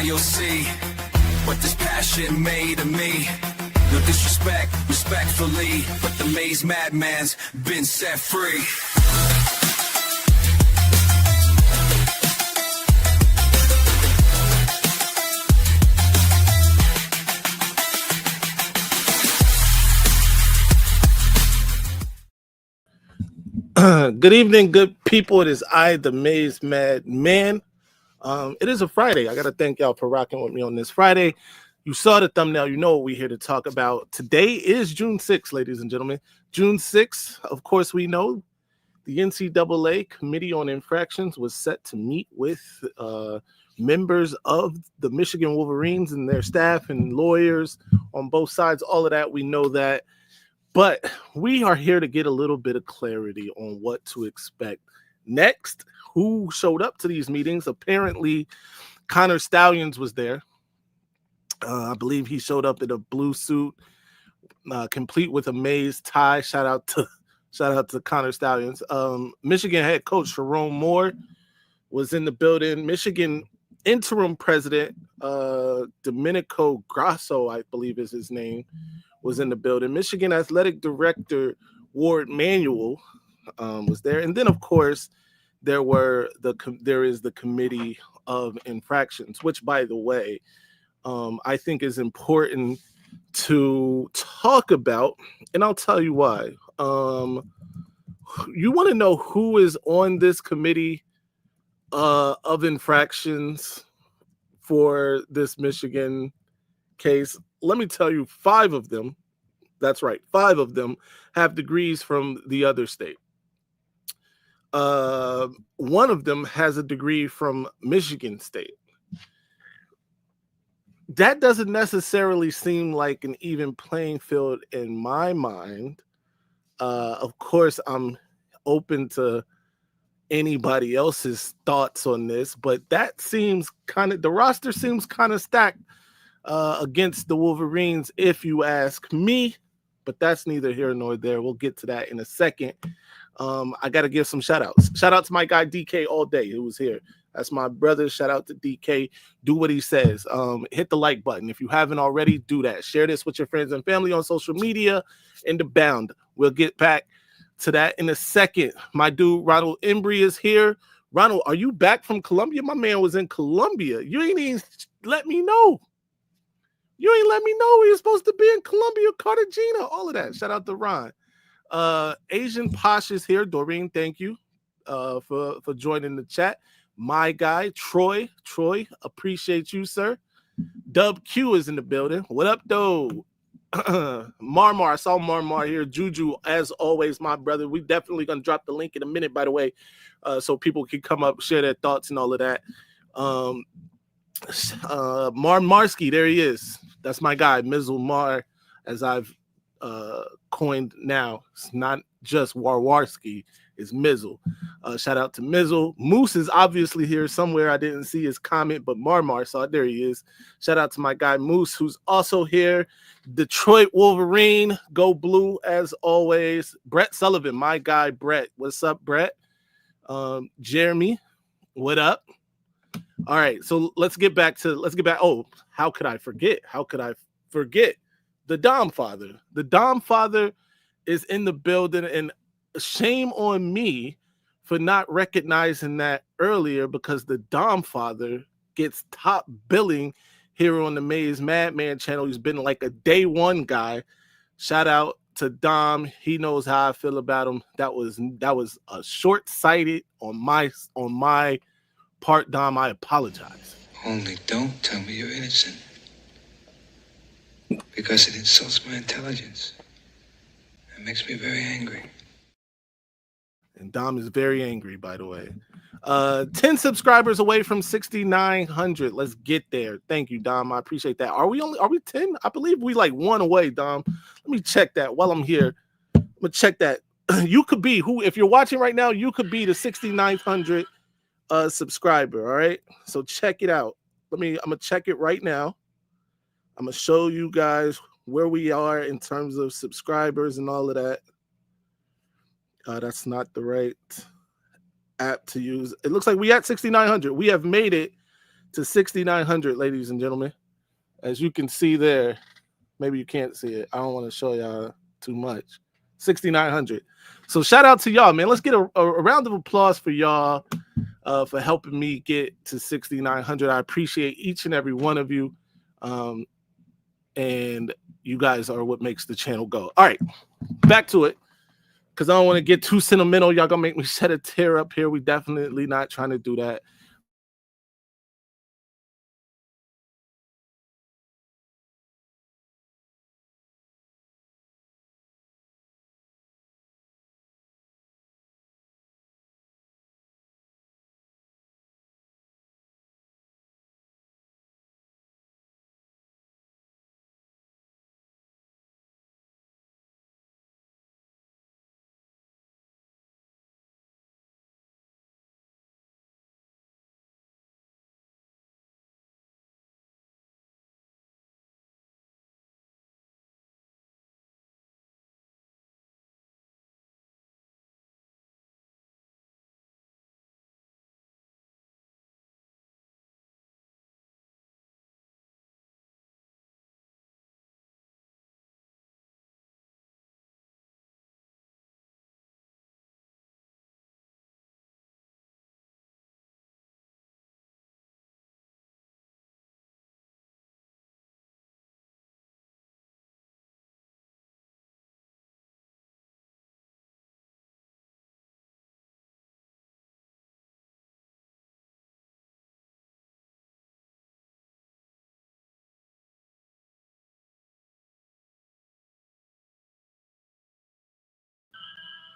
you'll see what this passion made of me. No disrespect, respectfully, but the Maize madman's been set free. Good evening, good people. It is I, the Maize Mad Man. It is a Friday. I got to thank y'all for rocking with me on this Friday. You saw the thumbnail. You know what we're here to talk about. Today is June 6th, ladies and gentlemen. June 6th, of course, we know the NCAA Committee on Infractions was set to meet with members of the Michigan Wolverines and their staff and lawyers on both sides. All of that, we know that. But we are here to get a little bit of clarity on what to expect next. Who showed up to these meetings? Apparently, Connor Stalions was there. I believe he showed up in a blue suit, complete with a Maize tie. Shout out to Connor Stalions. Michigan head coach Jerome Moore was in the building. Michigan interim president Domenico Grasso, I believe is his name, was in the building. Michigan athletic director Ward Manuel was there, and then of course there is the committee of infractions, which, by the way, I think is important to talk about, and I'll tell you why. You want to know who is on this committee of infractions for this Michigan case? Let me tell you, 5 of them, that's right, 5 of them have degrees from the other state. One of them has a degree from Michigan State. That doesn't necessarily seem like an even playing field in my mind. Of course, I'm open to anybody else's thoughts on this, but that seems the roster seems kind of stacked against the Wolverines, if you ask me, but that's neither here nor there. We'll get to that in a second. I got to give some shout outs. Shout out to my guy DK all day who was here. That's my brother. Shout out to DK. Do what he says. Hit the like button. If you haven't already, do that. Share this with your friends and family on social media and abound. We'll get back to that in a second. My dude Ronald Embry is here. Ronald, are you back from Columbia? My man was in Columbia. You ain't even let me know. You ain't let me know we were supposed to be in Columbia, Cartagena, all of that. Shout out to Ron. Asian Posh is here. Doreen, thank you for joining the chat. My guy, Troy, appreciate you, sir. Dub Q is in the building. What up, though? Marmar, I saw Marmar here. Juju, as always, my brother. We definitely gonna drop the link in a minute, by the way, so people can come up, share their thoughts and all of that. Marsky, there he is. That's my guy, Mizzle Mar, as I've coined now. It's not just Warwarski, it's Mizzle. Shout out to Mizzle. Moose is obviously here somewhere. I didn't see his comment, but Marmar saw it. There he is. Shout out to my guy Moose, who's also here. Detroit Wolverine, go blue as always. Brett Sullivan, my guy Brett. What's up, Brett? Jeremy, what up? All right, so let's get back. Oh, how could I forget? The Dom Father. The Dom Father is in the building, and shame on me for not recognizing that earlier, because the Dom Father gets top billing here on the Maize Madman channel. He's been like a day one guy. Shout out to Dom. He knows how I feel about him. That was a short-sighted on my part, Dom. I apologize. Only don't tell me you're innocent, because it insults my intelligence. It makes me very angry. And Dom is very angry, by the way. 10 subscribers away from 6,900. Let's get there. Thank you, Dom. I appreciate that. Are we 10? I believe we like 1 away, Dom. Let me check that while I'm here. I'm gonna check that. You could be if you're watching right now, you could be the 6,900 subscriber. All right. So check it out. I'm gonna check it right now. I'm gonna show you guys where we are in terms of subscribers and all of that. That's not the right app to use. It looks like we at 6,900. We have made it to 6,900, ladies and gentlemen. As you can see there, maybe you can't see it. I don't want to show y'all too much. 6,900. So shout out to y'all, man. Let's get a round of applause for y'all for helping me get to 6,900. I appreciate each and every one of you. And you guys are what makes the channel go. All right, back to it. Because I don't want to get too sentimental. Y'all gonna make me shed a tear up here. We definitely not trying to do that.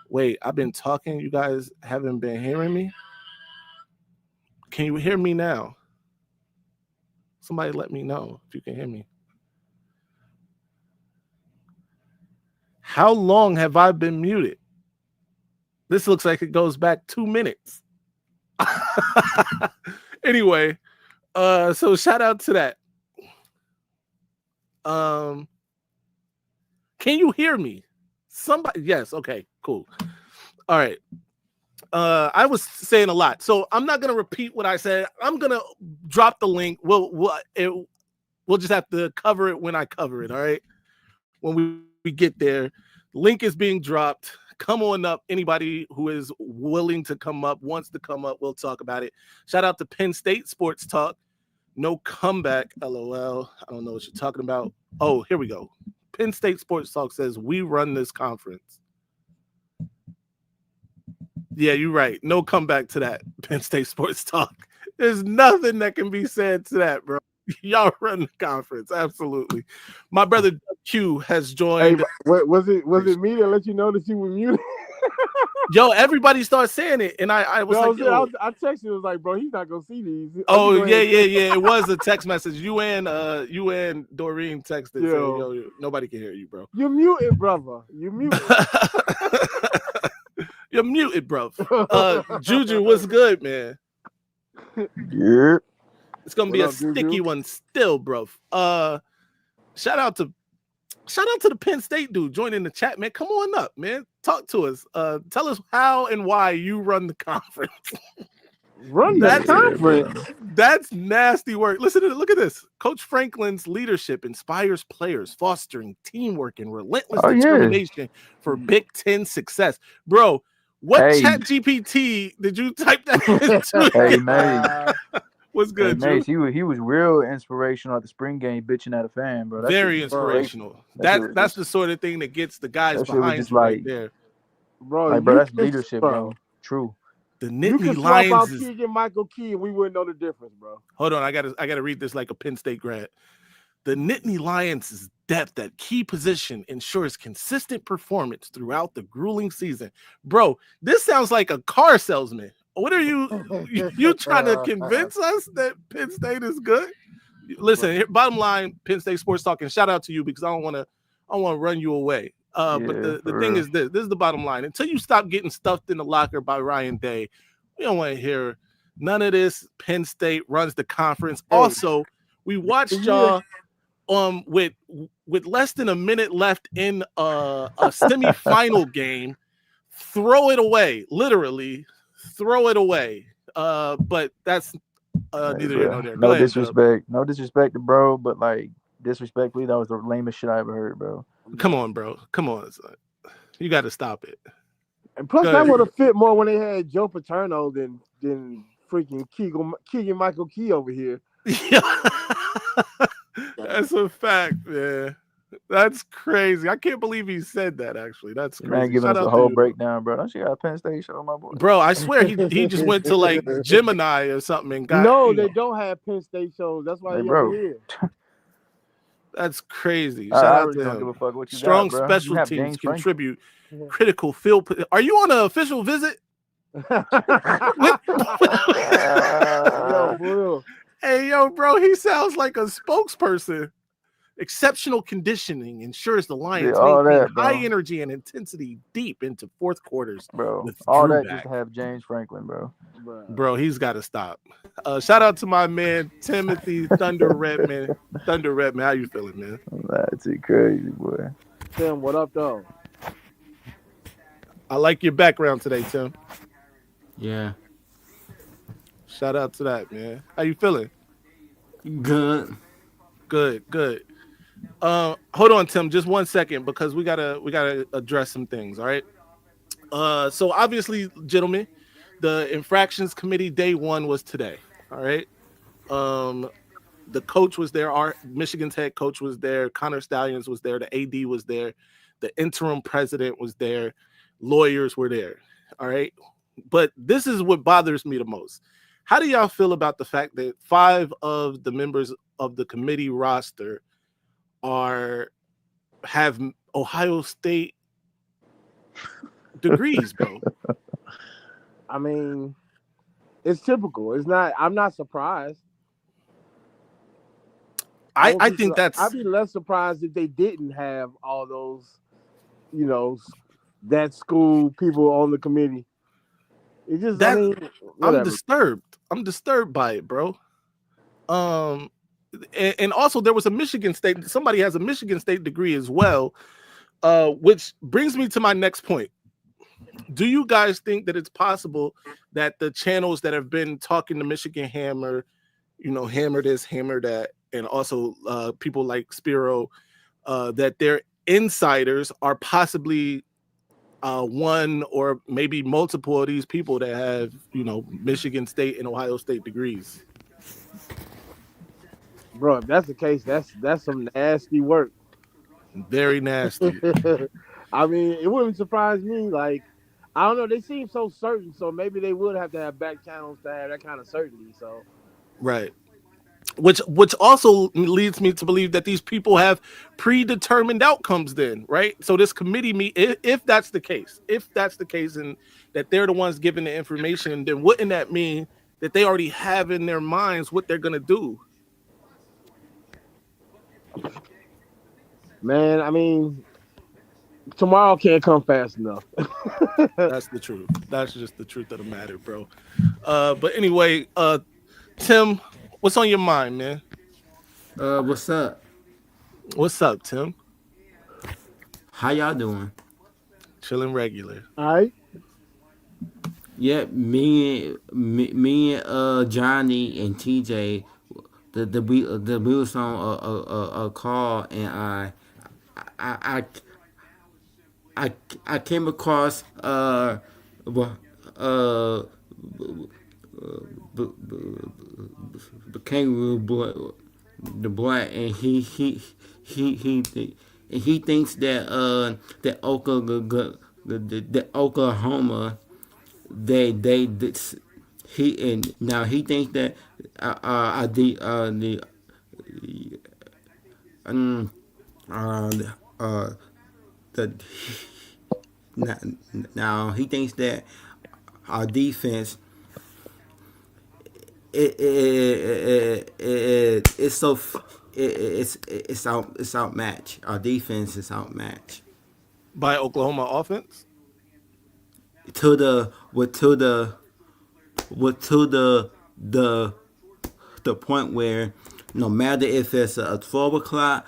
Wait, I've been talking. You guys haven't been hearing me? Can you hear me now? Somebody let me know if you can hear me. How long have I been muted? This looks like it goes back 2 minutes. Anyway, so shout out to that. Can you hear me? Somebody, yes, okay, cool. All right. I was saying a lot, so I'm not gonna repeat what I said. I'm gonna drop the link. We'll just have to cover it when I cover it. All right, when we get there, link is being dropped. Come on up. Anybody who is willing to come up, wants to come up, we'll talk about it. Shout out to Penn State Sports Talk. No comeback. LOL. I don't know what you're talking about. Oh, here we go. Penn State Sports Talk says we run this conference. Yeah, you're right. No comeback to that, Penn State Sports Talk. There's nothing that can be said to that, bro. Y'all run the conference. Absolutely. My brother Q has joined. Hey, was it me that let you know that you were muted? Yo, everybody starts saying it, and I was like, yo. I texted you, was like, bro, he's not gonna see these. Oh yeah. It was a text message. You and Doreen texted. Yo, nobody can hear you, bro. You're muted, brother. You're muted. You're muted, bro. Juju, what's good, man? Yeah. It's gonna be a sticky one still, bro. Shout out to the Penn State dude joining the chat, man. Come on up, man. Talk to us. Tell us how and why you run the conference. Run that conference. That's nasty work. Listen to it. Look at this. Coach Franklin's leadership inspires players, fostering teamwork and relentless determination for Big Ten success. Bro, what chat GPT did you type that into? Hey, man. What's good, Maize, he was real inspirational at the spring game, bitching at a fan, bro. Very inspirational. That's the sort of thing that gets the guys behind you right there. Bro, that's leadership, bro. True. The Nittany Lions is Keegan Michael Key, and we wouldn't know the difference, bro. Hold on, I gotta read this like a Penn State grad. The Nittany Lions' depth at key position ensures consistent performance throughout the grueling season. Bro, this sounds like a car salesman. What are you trying to convince us that Penn State is good? Listen, here, bottom line, Penn State Sports Talk, and shout out to you because I don't want to run you away. But the thing is this is the bottom line. Until you stop getting stuffed in the locker by Ryan Day, we don't want to hear none of this. Penn State runs the conference. Also, we watched y'all with less than a minute left in a semifinal game, throw it away, literally throw it away. But that's Neither here nor there. Go No ahead, Dub. disrespect. No disrespect to bro, but like disrespectfully, that was the lamest shit I ever heard, bro. Come on, bro. Come on, son. You got to stop it. And plus, Go that ahead. would have fit more when they had Joe Paterno than freaking Keegan Michael Key over here. Yeah. That's a fact, man. That's crazy. I can't believe he said that, actually. That's Man, crazy. giving Shout us a out whole to you. breakdown, bro. Don't you got a Penn State show, my boy? Bro, I swear he just went to like Gemini or something and got. No, you know, they don't have Penn State shows. That's why Hey, he bro. over here. That's crazy. I Shout out really to don't him. give a fuck what you Strong got, bro. special You have teams James Franklin. contribute critical field. Are you on an official visit? Yo, for real. Hey, yo, bro, he sounds like a spokesperson. Exceptional conditioning ensures the Lions all maintain that, bro. high energy and intensity deep into fourth quarters. Bro, with all Drew that back. just to have James Franklin, bro. Bro, he's got to stop. Shout out to my man Timothy Thunder Redman. Thunder Redman, how you feeling, man? That's crazy, boy. Tim, what up, though? I like your background today, Tim. Yeah. Shout out to that, man. How you feeling? Good. Good. Hold on, Tim, just 1 second, because we gotta address some things. All right. So obviously, gentlemen, the infractions committee day one was today. All right. The coach was there. Our Michigan's head coach was there. Connor Stalions was there. The AD was there. The interim president was there. Lawyers were there. All right. But this is what bothers me the most. How do y'all feel about the fact that 5 of the members of the committee roster have Ohio State degrees, bro? I mean, it's typical. It's not. I'm not surprised. I think that's. I'd be less surprised if they didn't have all those, that school people on the committee. It just. That, I mean, I'm disturbed. I'm disturbed by it, bro. And also there was a Michigan State. Somebody has a Michigan State degree as well, which brings me to my next point. Do you guys think that it's possible that the channels that have been talking to Michigan Hammer, hammer this, hammer that, and also people like Spiro, that their insiders are possibly one or maybe multiple of these people that have, Michigan State and Ohio State degrees? Bro, if that's the case, that's some nasty work. Very nasty. I mean, it wouldn't surprise me. Like, I don't know. They seem so certain, so maybe they would have to have back channels to have that kind of certainty. So, right. Which also leads me to believe that these people have predetermined outcomes then, right? So this committee if that's the case, and that they're the ones giving the information, then wouldn't that mean that they already have in their minds what they're going to do? man, I mean, tomorrow can't come fast enough. That's the truth. That's just the truth of the matter, bro. But anyway, Tim, what's on your mind, man? What's up? What's up, Tim? How y'all doing? Chilling regular. All right. Yeah, me and Johnny and TJ, we was on a call, and I came across the kangaroo boy, the boy, and he thinks that Oklahoma he thinks that now he thinks that our defense it's outmatched. Our defense is outmatched By Oklahoma offense? to the point where no matter if it's a 12 o'clock,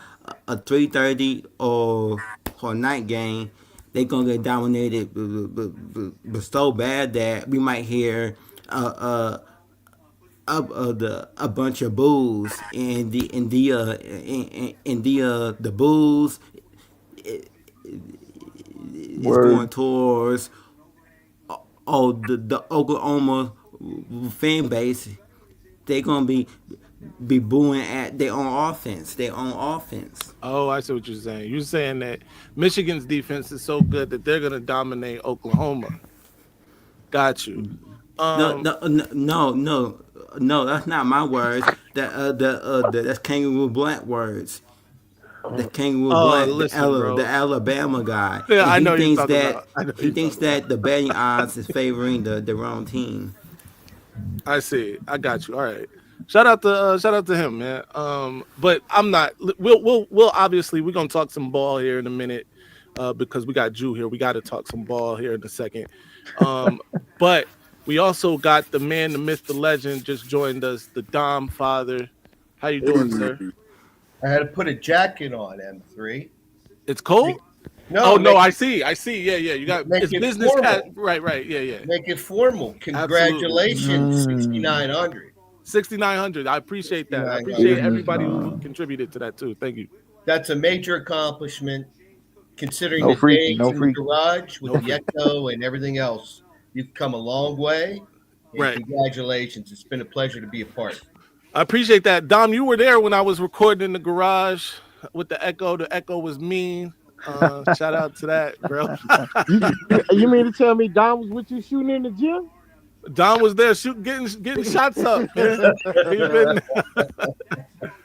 a 3:30, or night game, they're gonna get dominated but so bad that we might hear a bunch of booze, and the booze is going Word. towards the Oklahoma fan base. They gonna be booing at their own offense. Oh, I see what you're saying. You're saying that Michigan's defense is so good that they're gonna dominate Oklahoma. Got you. No, no, no, no, no, no. That's not my words. That's Kangaroo Black words. The Kangaroo Oh, Black, listen, The bro. Alabama guy, Yeah, and I he know you're thinks talking that about. I know you're talking about. the betting odds is favoring the wrong team. I see. I got you. All right. Shout out to him, man. But I'm not. We'll obviously we're gonna talk some ball here in a minute, because we got Jew here. We got to talk some ball here in a second. But we also got the man, the myth, the legend just joined us, the Dom father. How you doing, sir? I had to put a jacket on M3. It's cold. No, Oh no, make, I see. Yeah. You got make it's it business. formal. Right. Yeah. Make it formal. Absolutely. Congratulations, 6,900. 6,900. I appreciate that. I appreciate 6,900. everybody who contributed to that too. Thank you. That's a major accomplishment considering No the freaky, days no in the freaky. garage with the Echo and everything else. You've come a long way, and Right. congratulations. It's been a pleasure to be a part. I appreciate that. Dom, you were there when I was recording in the garage with the Echo. The Echo was mean. Shout out to that, bro. You mean to tell me Don was with you shooting in the gym? Dom was there getting shots up, man. He been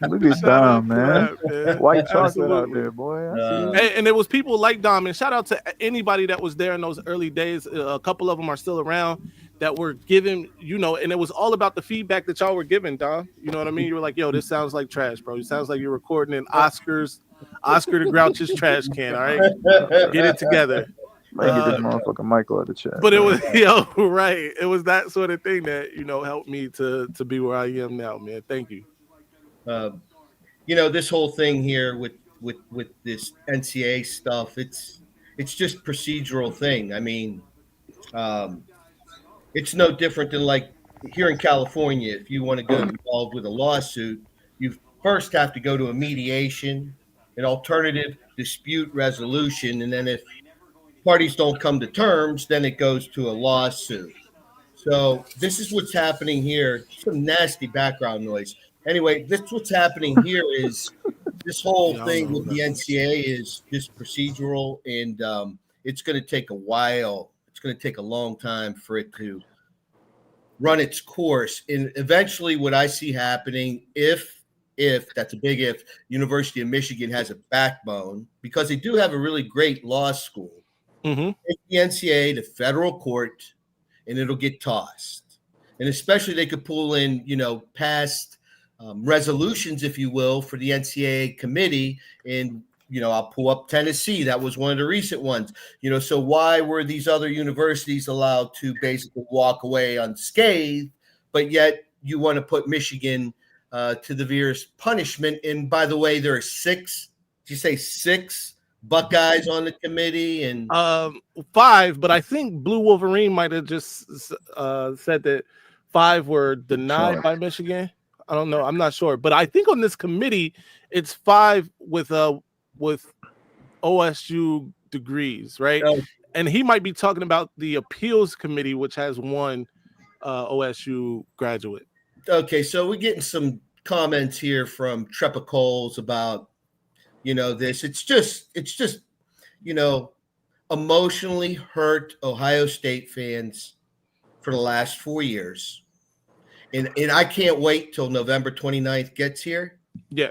Look at shout Dom, out to man. that, man. White chocolate out Absolutely. there, boy. I see. Hey, and it was people like Dom, and shout out to anybody that was there in those early days. A couple of them are still around that were giving, and it was all about the feedback that y'all were giving, Dom. You know what I mean? You were like, yo, this sounds like trash, bro. It sounds like you're recording in Oscar the Grouch's trash can, all right? Get it together. Might get this motherfucker Michael at the chat. But it was, right. It was that sort of thing that, helped me to be where I am now, man. Thank you. This whole thing here with this NCAA stuff, it's just procedural thing. I mean, it's no different than like here in California. If you want to get involved with a lawsuit, you first have to go to a mediation, an alternative dispute resolution, and then if parties don't come to terms, then it goes to a lawsuit. So this is what's happening here. Some nasty background noise. Anyway, this what's happening here is this whole thing with the NCAA is just procedural, and it's going to take a while. It's going to take a long time for it to run its course. And eventually what I see happening, if that's a big if, University of Michigan has a backbone, because they do have a really great law school, take the NCAA to federal court, and it'll get tossed. And especially they could pull in, past resolutions, if you will, for the NCAA committee. And, I'll pull up Tennessee. That was one of the recent ones. So why were these other universities allowed to basically walk away unscathed, but yet you want to put Michigan to the severest punishment? And by the way, there are six Buckeyes on the committee, and 5, but I think Blue Wolverine might have just said that 5 were denied by Michigan. I don't know. I'm not sure, but I think on this committee, it's 5 with OSU degrees, right? And he might be talking about the appeals committee, which has 1 OSU graduate. Okay, so we're getting some comments here from Trepicoles about this. It's just emotionally hurt Ohio State fans for the last 4 years. And I can't wait till November 29th gets here. Yeah.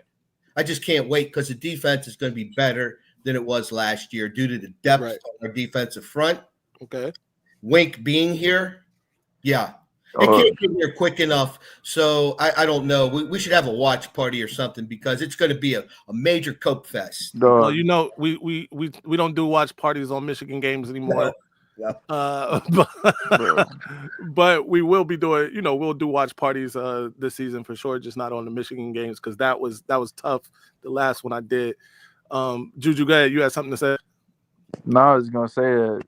I just can't wait because the defense is going to be better than it was last year due to the depth of our defensive front. Okay. Wink being here. Yeah. It can't get here quick enough. So I don't know. We should have a watch party or something because it's going to be a major cope fest. Well, we don't do watch parties on Michigan games anymore. No. But we will be doing, we'll do watch parties this season for sure, just not on the Michigan games because that was tough. The last one I did. Juju, go ahead. You had something to say? No, I was gonna say that,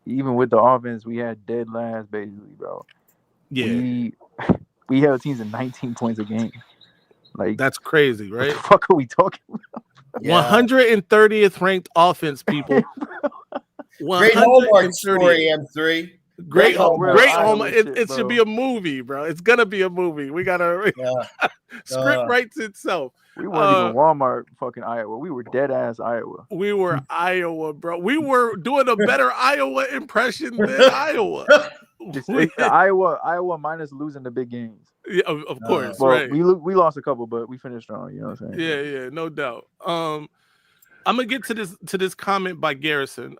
even with the offense, we had dead last basically, bro. Yeah, we held teams in 19 points a game. Like that's crazy, what right? the fuck are we talking about? 130th ranked offense, people. Great Hallmark 130th. story, M3. Great, That's some real great Iowa home. shit, It should bro. be a movie, bro. It's gonna be a movie. We gotta script writes itself. We weren't even Walmart, fucking Iowa. We were dead ass Iowa. We were Iowa, bro. We were doing a better Iowa impression than Iowa. Iowa minus losing the big games. Yeah, of course, well, right. we lost a couple, but we finished strong. You know what I'm saying? Yeah, no doubt. I'm gonna get to this comment by Garrison.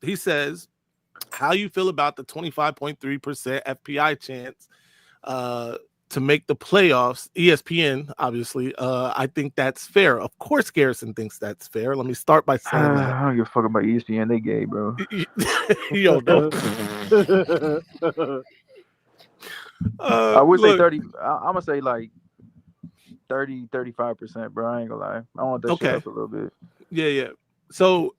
He says, "How you feel about the 25.3% FPI chance to make the playoffs?" ESPN, obviously. I think that's fair. Of course, Garrison thinks that's fair. Let me start by saying that. I don't give a fuck about ESPN. They gay, bro. Yo, no. I would say 30. I'm gonna say like 30, 35%, bro. I ain't gonna lie. I want that shit up a little bit. Yeah. So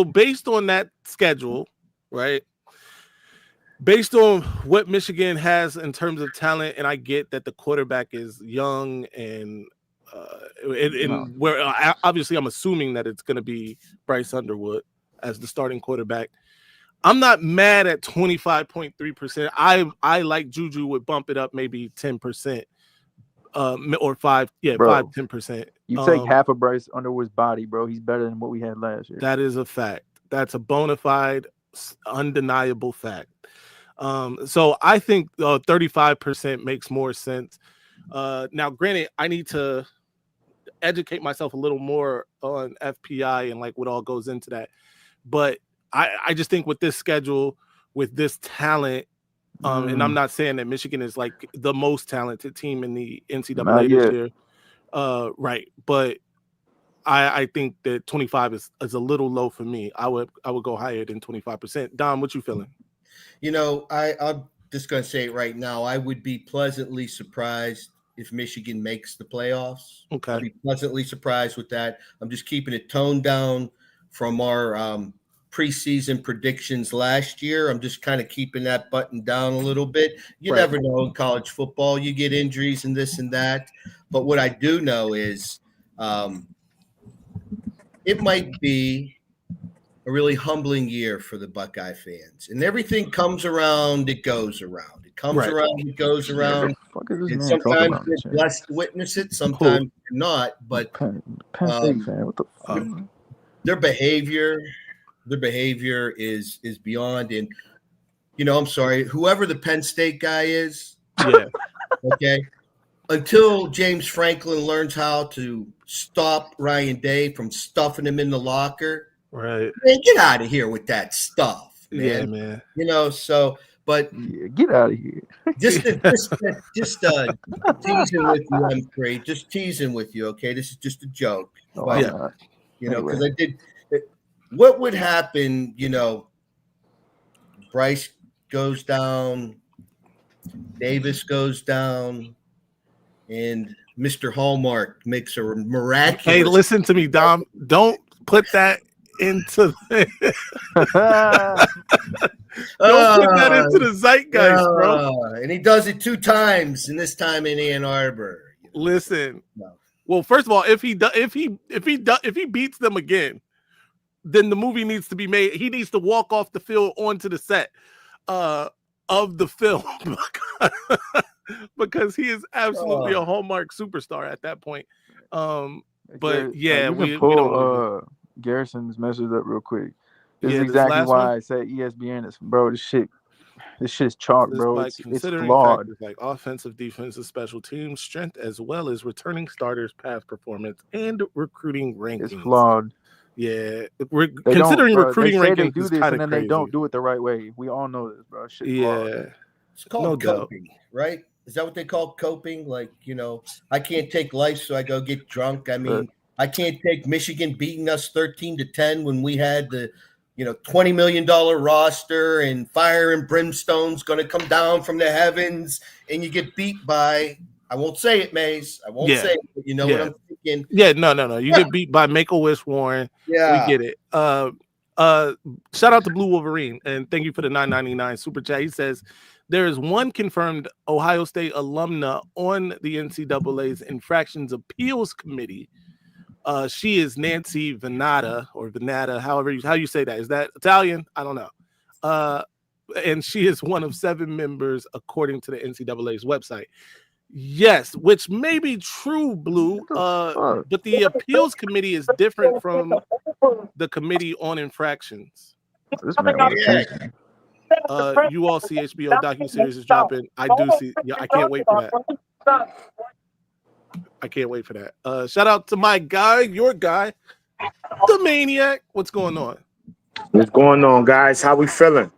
based on that schedule, right? Based on what Michigan has in terms of talent, and I get that the quarterback is young and where obviously I'm assuming that it's going to be Bryce Underwood as the starting quarterback. I'm not mad at 25.3%. I like Juju would bump it up maybe 10%, or 10%. You take half of Bryce Underwood's body, bro. He's better than what we had last year. That is a fact. That's a bona fide, undeniable fact. So I think 35% makes more sense. Now, granted, I need to educate myself a little more on FPI and like what all goes into that. But I just think with this schedule, with this talent, and I'm not saying that Michigan is like the most talented team in the NCAA this year, right? But I think that 25 is a little low for me. I would go higher than 25%. Dom, what you feeling? You know, I'm just going to say it right now. I would be pleasantly surprised if Michigan makes the playoffs. Okay. I'd be pleasantly surprised with that. I'm just keeping it toned down from our preseason predictions last year. I'm just kind of keeping that button down a little bit. You never know in college football. You get injuries and this and that. But what I do know is it might be a really humbling year for the Buckeye fans. And everything comes around, it goes around. It comes around, it goes around. And sometimes you're blessed to witness it, sometimes you're not. But Penn State fan, what the fuck? Their behavior is beyond. And I'm sorry, whoever the Penn State guy is, okay, until James Franklin learns how to stop Ryan Day from stuffing him in the locker, right? Man, get out of here with that stuff, man. Yeah, man. But get out of here. just teasing with you, M3. Just teasing with you, okay? This is just a joke. Because I did. What would happen? Bryce goes down, Davis goes down, and Mr. Hallmark makes a miraculous. Hey, listen to me, Dom. Don't put that into don't put that into the zeitgeist, bro. And he does it 2 times, and this time in Ann Arbor. Listen. No. Well, first of all, if he beats them again, then the movie needs to be made. He needs to walk off the field onto the set of the film because he is absolutely a Hallmark superstar at that point. But yeah, we pull Garrison's message up real quick. This is exactly why I say ESPN is, bro. This shit is chalk, bro. It's flawed. Like offensive, defensive, special teams, strength, as well as returning starters, past performance, and recruiting rankings. It's flawed. Yeah, considering recruiting rankings, they do this and then they don't do it the right way. We all know this, bro. Shit flawed. It's called coping, right? Is that what they call coping? Like, I can't take life, so I go get drunk. I mean, I can't take Michigan beating us 13-10 when we had the, $20 million roster and fire and brimstone's going to come down from the heavens, and you get beat by. I won't say it, Maize. I won't say it, but you know what I'm thinking. Yeah, no. You get beat by Make-A-Wish Warren. Yeah. We get it. Shout out to Blue Wolverine, and thank you for the $9.99 super chat. He says, There is one confirmed Ohio State alumna on the NCAA's Infractions Appeals Committee. She is Nancy Venata, or Venata, how you say that. Is that Italian? I don't know. And she is one of 7 members, according to the NCAA's website. Yes, which may be true, Blue. But the appeals committee is different from the committee on infractions. This man You all see HBO docuseries is dropping. I do see. Yeah, I can't wait for that. I can't wait for that. Shout out to my guy, your guy, the Maniac. What's going on? What's going on, guys? How we feeling?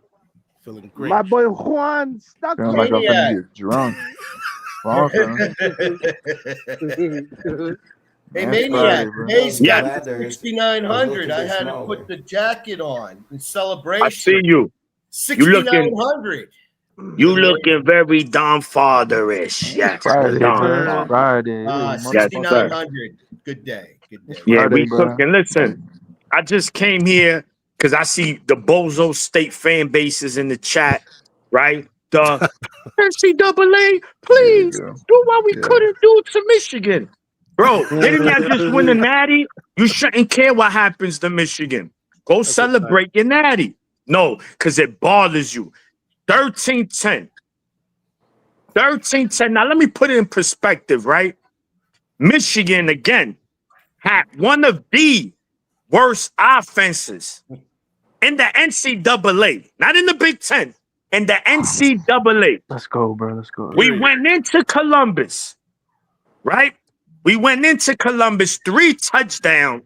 Feeling great. My boy Juan stuck. Feeling like I'm gonna get drunk. Hey, Maniac, Maize got 6,900. I had to put the jacket on in celebration. I see you. 6,900. You looking very Don Fatherish. Yes. Friday. 6,900. Good day. Good day. Yeah, Friday, we bro. cooking. Listen, I just came here because I see the Bozo State fan bases in the chat, right? The NCAA, please do what we couldn't do to Michigan. Bro, didn't y'all just win the natty? You shouldn't care what happens to Michigan. Go celebrate your natty. No, because it bothers you. 13-10. 13-10. Now, let me put it in perspective, right? Michigan, again, had one of the worst offenses in the NCAA. Not in the Big Ten. In the NCAA. Let's go, bro. Let's go. We went into Columbus, right? We went into Columbus 3 touchdown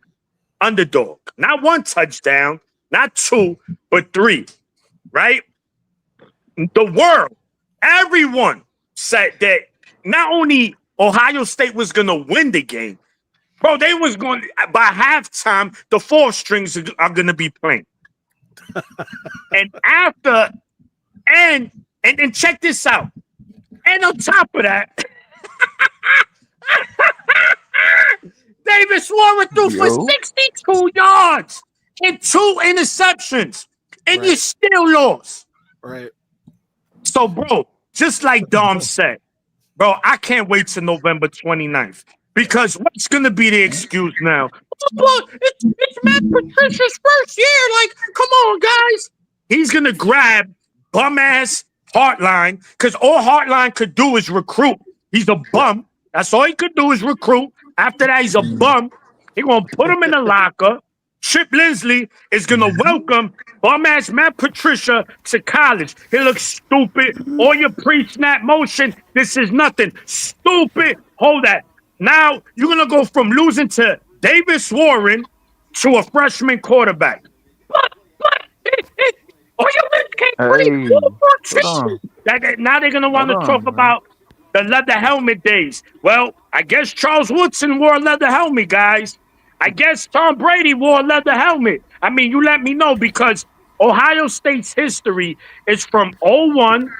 underdog. Not 1 touchdown, not 2, but 3, right? The world, everyone said that not only Ohio State was going to win the game, bro, they was going, by halftime, the 4 strings are going to be playing. And after, and check this out. And on top of that, Davis Warren threw for 62 yards and 2 interceptions, and you still lost. Right. So, bro, just like Dom said, bro, I can't wait till November 29th because what's going to be the excuse now? Oh, it's Matt Patricia's first year. Like, come on, guys. He's going to grab bum-ass Hartline because all Hartline could do is recruit. He's a bum. That's all he could do is recruit. After that, he's a bum. He's going to put him in a locker. Chip Lindsey is going to welcome bum-ass Matt Patricia to college. He looks stupid. All your pre-snap motion, this is nothing. Stupid. Hold that. Now, you're going to go from losing to Davis Warren to a freshman quarterback. All your wins came Now they're going to want to talk about the leather helmet days. Well, I guess Charles Woodson wore a leather helmet, guys. I guess Tom Brady wore a leather helmet. I mean, you let me know because Ohio State's history is from 01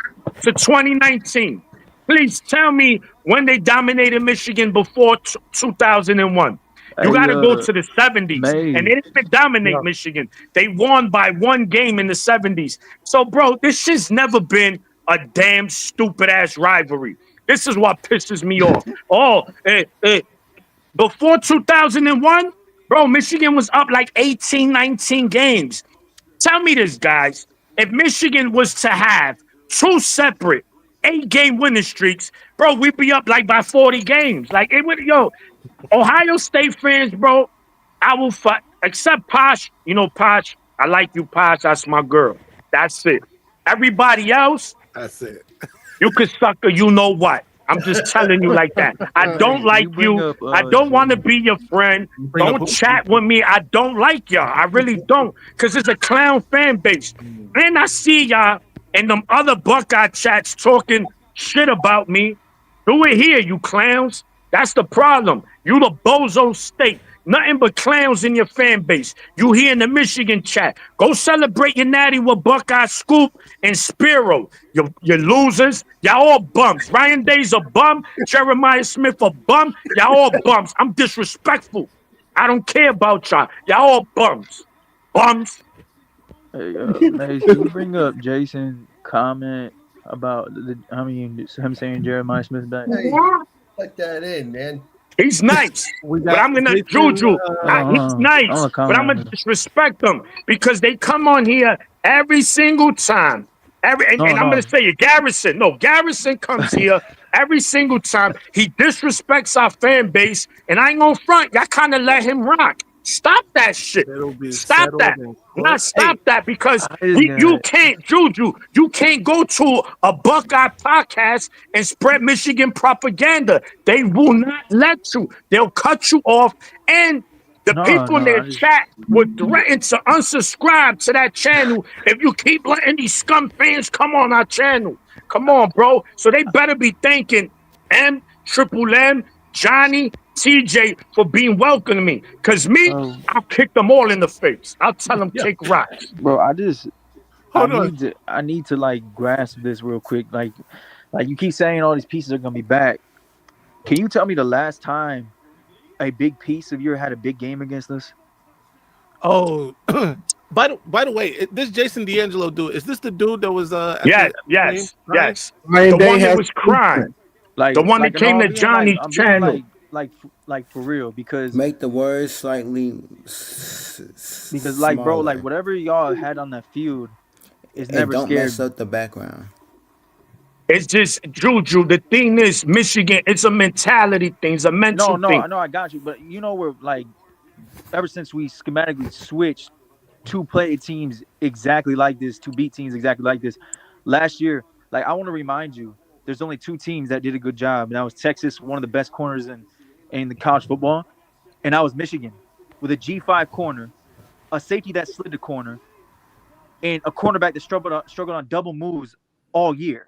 to 2019. Please tell me when they dominated Michigan before 2001. You got to go to the 70s. Maize. And they didn't dominate Michigan. They won by 1 game in the 70s. So, bro, this shit's never been a damn stupid-ass rivalry. This is what pisses me off. Before 2001, bro, Michigan was up like 18, 19 games. Tell me this, guys. If Michigan was to have 2 separate 8-game winning streaks, bro, we'd be up like by 40 games. Like, it would, Ohio State fans, bro, I will fight. Except Posh. You know, Posh, I like you, Posh. That's my girl. That's it. Everybody else, that's it. You could suck a you know what. I'm just telling you like that. I don't like you. I don't want to be your friend. Don't chat with me. I don't like y'all. I really don't. Because it's a clown fan base. And I see y'all in them other Buckeye chats talking shit about me. Do it here, you clowns. That's the problem. You the Bozo State. Nothing but clowns in your fan base. You here in the Michigan chat. Go celebrate your natty with Buckeye Scoop and Spiro. You losers. Y'all all bums. Ryan Day's a bum. Jeremiah Smith a bum. Y'all all bums. I'm disrespectful. I don't care about y'all. Y'all all bums. Bums. Hey, Maize, can you bring up Jason's comment about him saying Jeremiah Smith back? Hey, let that in, man. He's nice, but I'm gonna Jason, Juju. He's nice, I'm but I'm gonna disrespect them because they come on here every single time. And I'm gonna say it, Garrison. No, Garrison comes here every single time. He disrespects our fan base, and I ain't gonna front. Y'all kind of let him rock. Stop that shit. Stop that. Not stop that because you can't, Juju. You can't go to a Buckeye podcast and spread Michigan propaganda. They will not let you. They'll cut you off, and the people in their chat would threaten to unsubscribe to that channel if you keep letting these scum fans come on our channel. Come on, bro. So they better be thanking Triple M, Johnny, TJ for being welcome to me. Because I'll kick them all in the face. I'll tell them kick rocks. Bro, I need to like grasp this real quick. Like you keep saying all these pieces are gonna be back. Can you tell me the last time a big piece of yours had a big game against us? Oh, by the way, this Jason D'Angelo dude, is this the dude that was yes. The one that was crying. Like the one that came to Johnny's channel. Like for real, because make the words slightly because like smaller. Bro, like whatever y'all had on that field is never don't scared. Mess up the background. It's just Juju. The thing is, Michigan. It's a mentality thing. It's a mental thing. No, I got you. But you know, we're like, ever since we schematically switched to play teams exactly like this, to beat teams exactly like this, last year, like I want to remind you, there's only 2 teams that did a good job, and that was Texas, one of the best corners in the college football, and that was Michigan with a G5 corner, a safety that slid the corner, and a cornerback that struggled on double moves all year.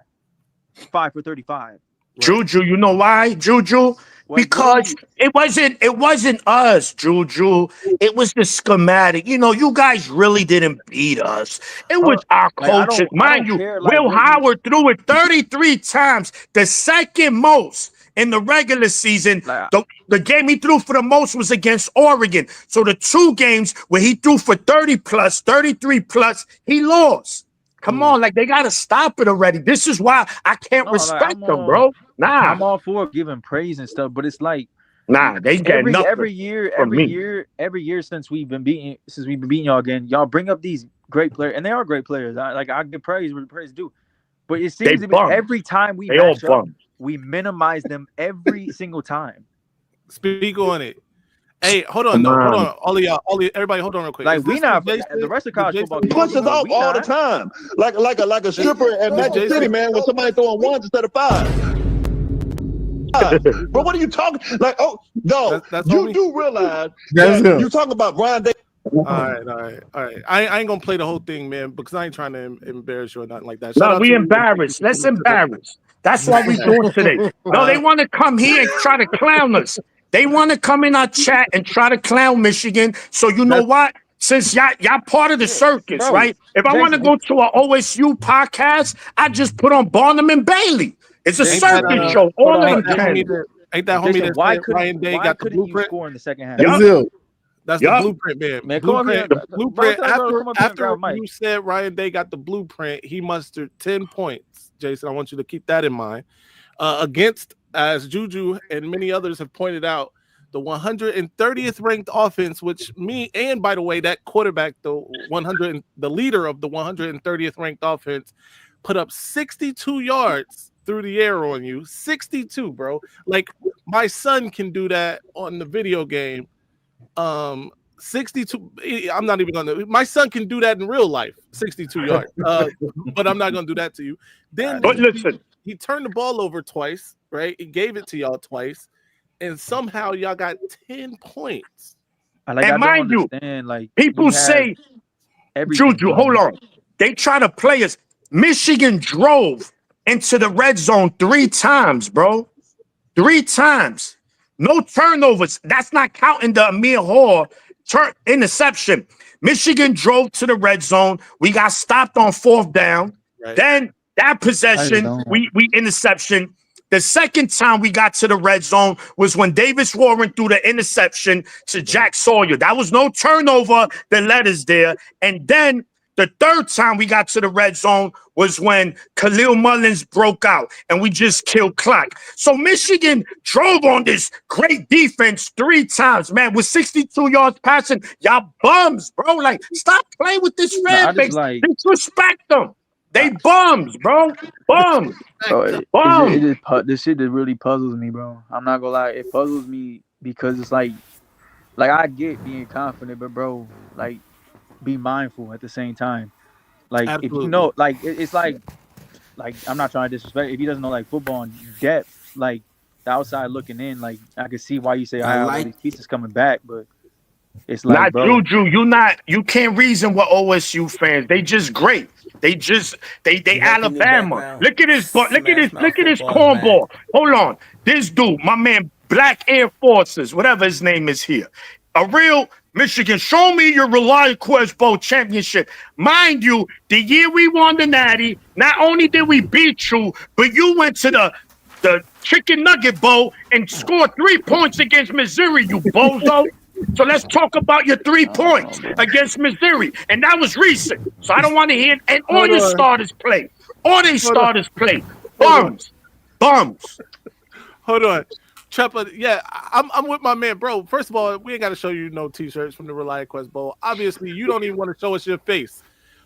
5 for 35. Right? Juju, you know why, Juju? Because it wasn't us, Juju. It was the schematic. You know, you guys really didn't beat us. It was our coaches. Mind you, Will Howard threw it 33 times, the second most in the regular season. The game he threw for the most was against Oregon. So the 2 games where he threw for 30 plus, 33 plus, he lost. Come on, like they gotta stop it already. This is why I can't respect them, bro. Nah, I'm all for giving praise and stuff, but it's like they get nothing. Every year since we've been beating y'all again, y'all bring up these great players, and they are great players. I give praise where the praise due, but it seems to be every time we match up, we minimize them every single time. Speak on it. Hey, hold on, hold on. All of y'all, everybody, hold on real quick. Like we not the rest of college football punches off all the time, like a stripper at Magic City, man. When somebody throwing 1s instead of 5. Bro, what are you talking? Like, oh no, you do realize that you talking about Brian Davis. All right. I ain't gonna play the whole thing, man, because I ain't trying to embarrass you or nothing like that. No, we embarrassed. Let's embarrass. That's what we doing today. No, they want to come here and try to clown us. They want to come in our chat and try to clown Michigan. So you know what? Since y'all part of the circus, right? If I want to go to an OSU podcast, I just put on Barnum and Bailey. It's a circus show. All of them. Ain't that homie that why Ryan Day got the blueprint? Score in the second half? That's the blueprint, man. Blueprint. After you said Ryan Day got the blueprint, he mustered 10 points. Jason, I want you to keep that in mind. Against, as Juju and many others have pointed out, the 130th ranked offense, which me and by the way, that quarterback, the leader of the 130th ranked offense, put up 62 yards through the air on you. 62, bro. Like my son can do that on the video game. 62. I'm not even gonna. My son can do that in real life. 62 yards. But I'm not gonna do that to you. Then, but listen, he turned the ball over twice. Right, he gave it to y'all twice, and somehow y'all got 10 points. And mind you, like people say, Juju, hold on. They try to play us. Michigan drove into the red zone 3 times, bro. 3 times. No turnovers. That's not counting the Amir Hall interception. Michigan drove to the red zone. We got stopped on 4th down. Right. Then that possession, we interception. The second time we got to the red zone was when Davis Warren threw the interception to Jack Sawyer. That was no turnover that led us there. And then The third time we got to the red zone was when Khalil Mullins broke out and we just killed clock. So Michigan drove on this great defense 3 times, man, with 62 yards passing. Y'all bums, bro. Like, stop playing with this fan base. Disrespect them. They bums, bro. Bums. Bums. This shit that really puzzles me, bro. I'm not gonna lie. It puzzles me because it's like I get being confident, but bro, like, be mindful at the same time. Like, Absolutely. If you know, like, it's like I'm not trying to disrespect. If he doesn't know, like, football and depth, like, the outside looking in, like, I can see why you say I have all these pieces coming back, but it's like, not bro, Juju. You can't reason with OSU fans. They just great. They Alabama. Look at this cornball. Hold on. This dude, my man, Black Air Forces, whatever his name is here. A real Michigan. Show me your ReliaQuest Bowl championship. Mind you, the year we won the Natty, not only did we beat you, but you went to the Chicken Nugget Bowl and scored 3 points against Missouri, you bozo. So let's talk about your 3 points against Missouri. And that was recent. So I don't want to hear. And all your starters play. All they starters play. Bums. Hold on. Treppa, yeah, I'm with my man, bro. First of all, we ain't got to show you no T-shirts from the ReliaQuest Bowl. Obviously, you don't even want to show us your face.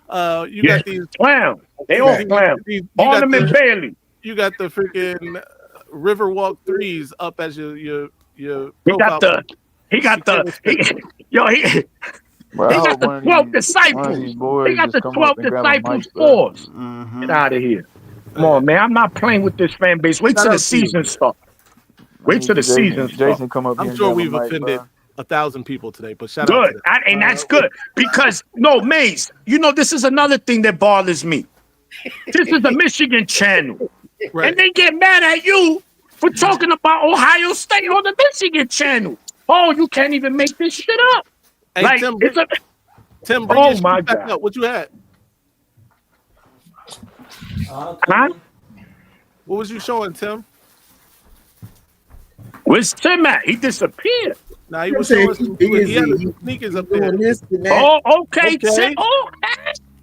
You got these clowns. They all clowns. Ornament Bailey. You got the freaking Riverwalk 3s up as your He got the 12 disciples. He got the 12 disciples fours. Get out of here. Come on, man. I'm not playing with this fan base. Wait till the season starts. Wait till the season starts. Jason, come up. I'm sure we've offended 1,000 people today, but shout out to them. And that's good because Maize, this is another thing that bothers me. This is a Michigan channel, right. And they get mad at you for talking about Ohio State on the Michigan channel. Oh, you can't even make this shit up. Hey, like, Tim, bring your back God. Up. What you had? Huh? What was you showing, Tim? Where's Tim at? He disappeared. Nah, he was showing he had his sneakers up there. Oh, okay. Tim.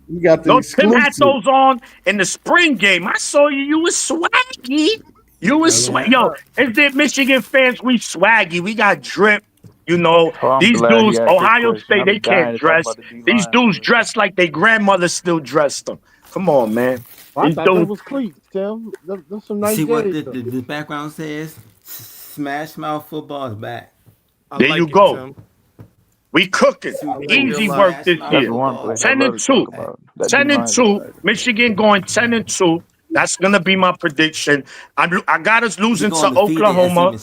You got the Tim had those on in the spring game. I saw you. You was swaggy. You was swaggy. Yo, is it Michigan fans? We swaggy. We got drip. These dudes, Ohio State, they can't dress. These dudes dress like their grandmother still dressed them. Come on, man. I thought that was cleats, Tim. That's some nice. See what the background says? Smash Mouth football is back. There you go. Tim. We cooking. Easy work this year. 10-2. 10-2. Michigan going 10-2. That's gonna be my prediction. I got us losing to Oklahoma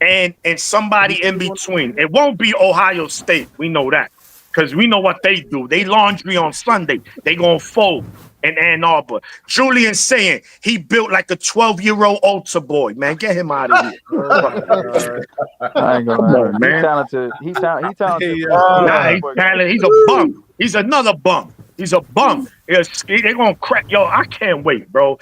and somebody in between. It won't be Ohio State. We know that because we know what they do. They laundry on Sunday. They gonna fold in Ann Arbor. Julian saying he built like a 12-year-old altar boy. Man, get him out of here. I ain't gonna lie, man. He's talented. Nah, he's talented. He's a bum. He's another bum. He's a bum. They're gonna crack. Yo, I can't wait, bro.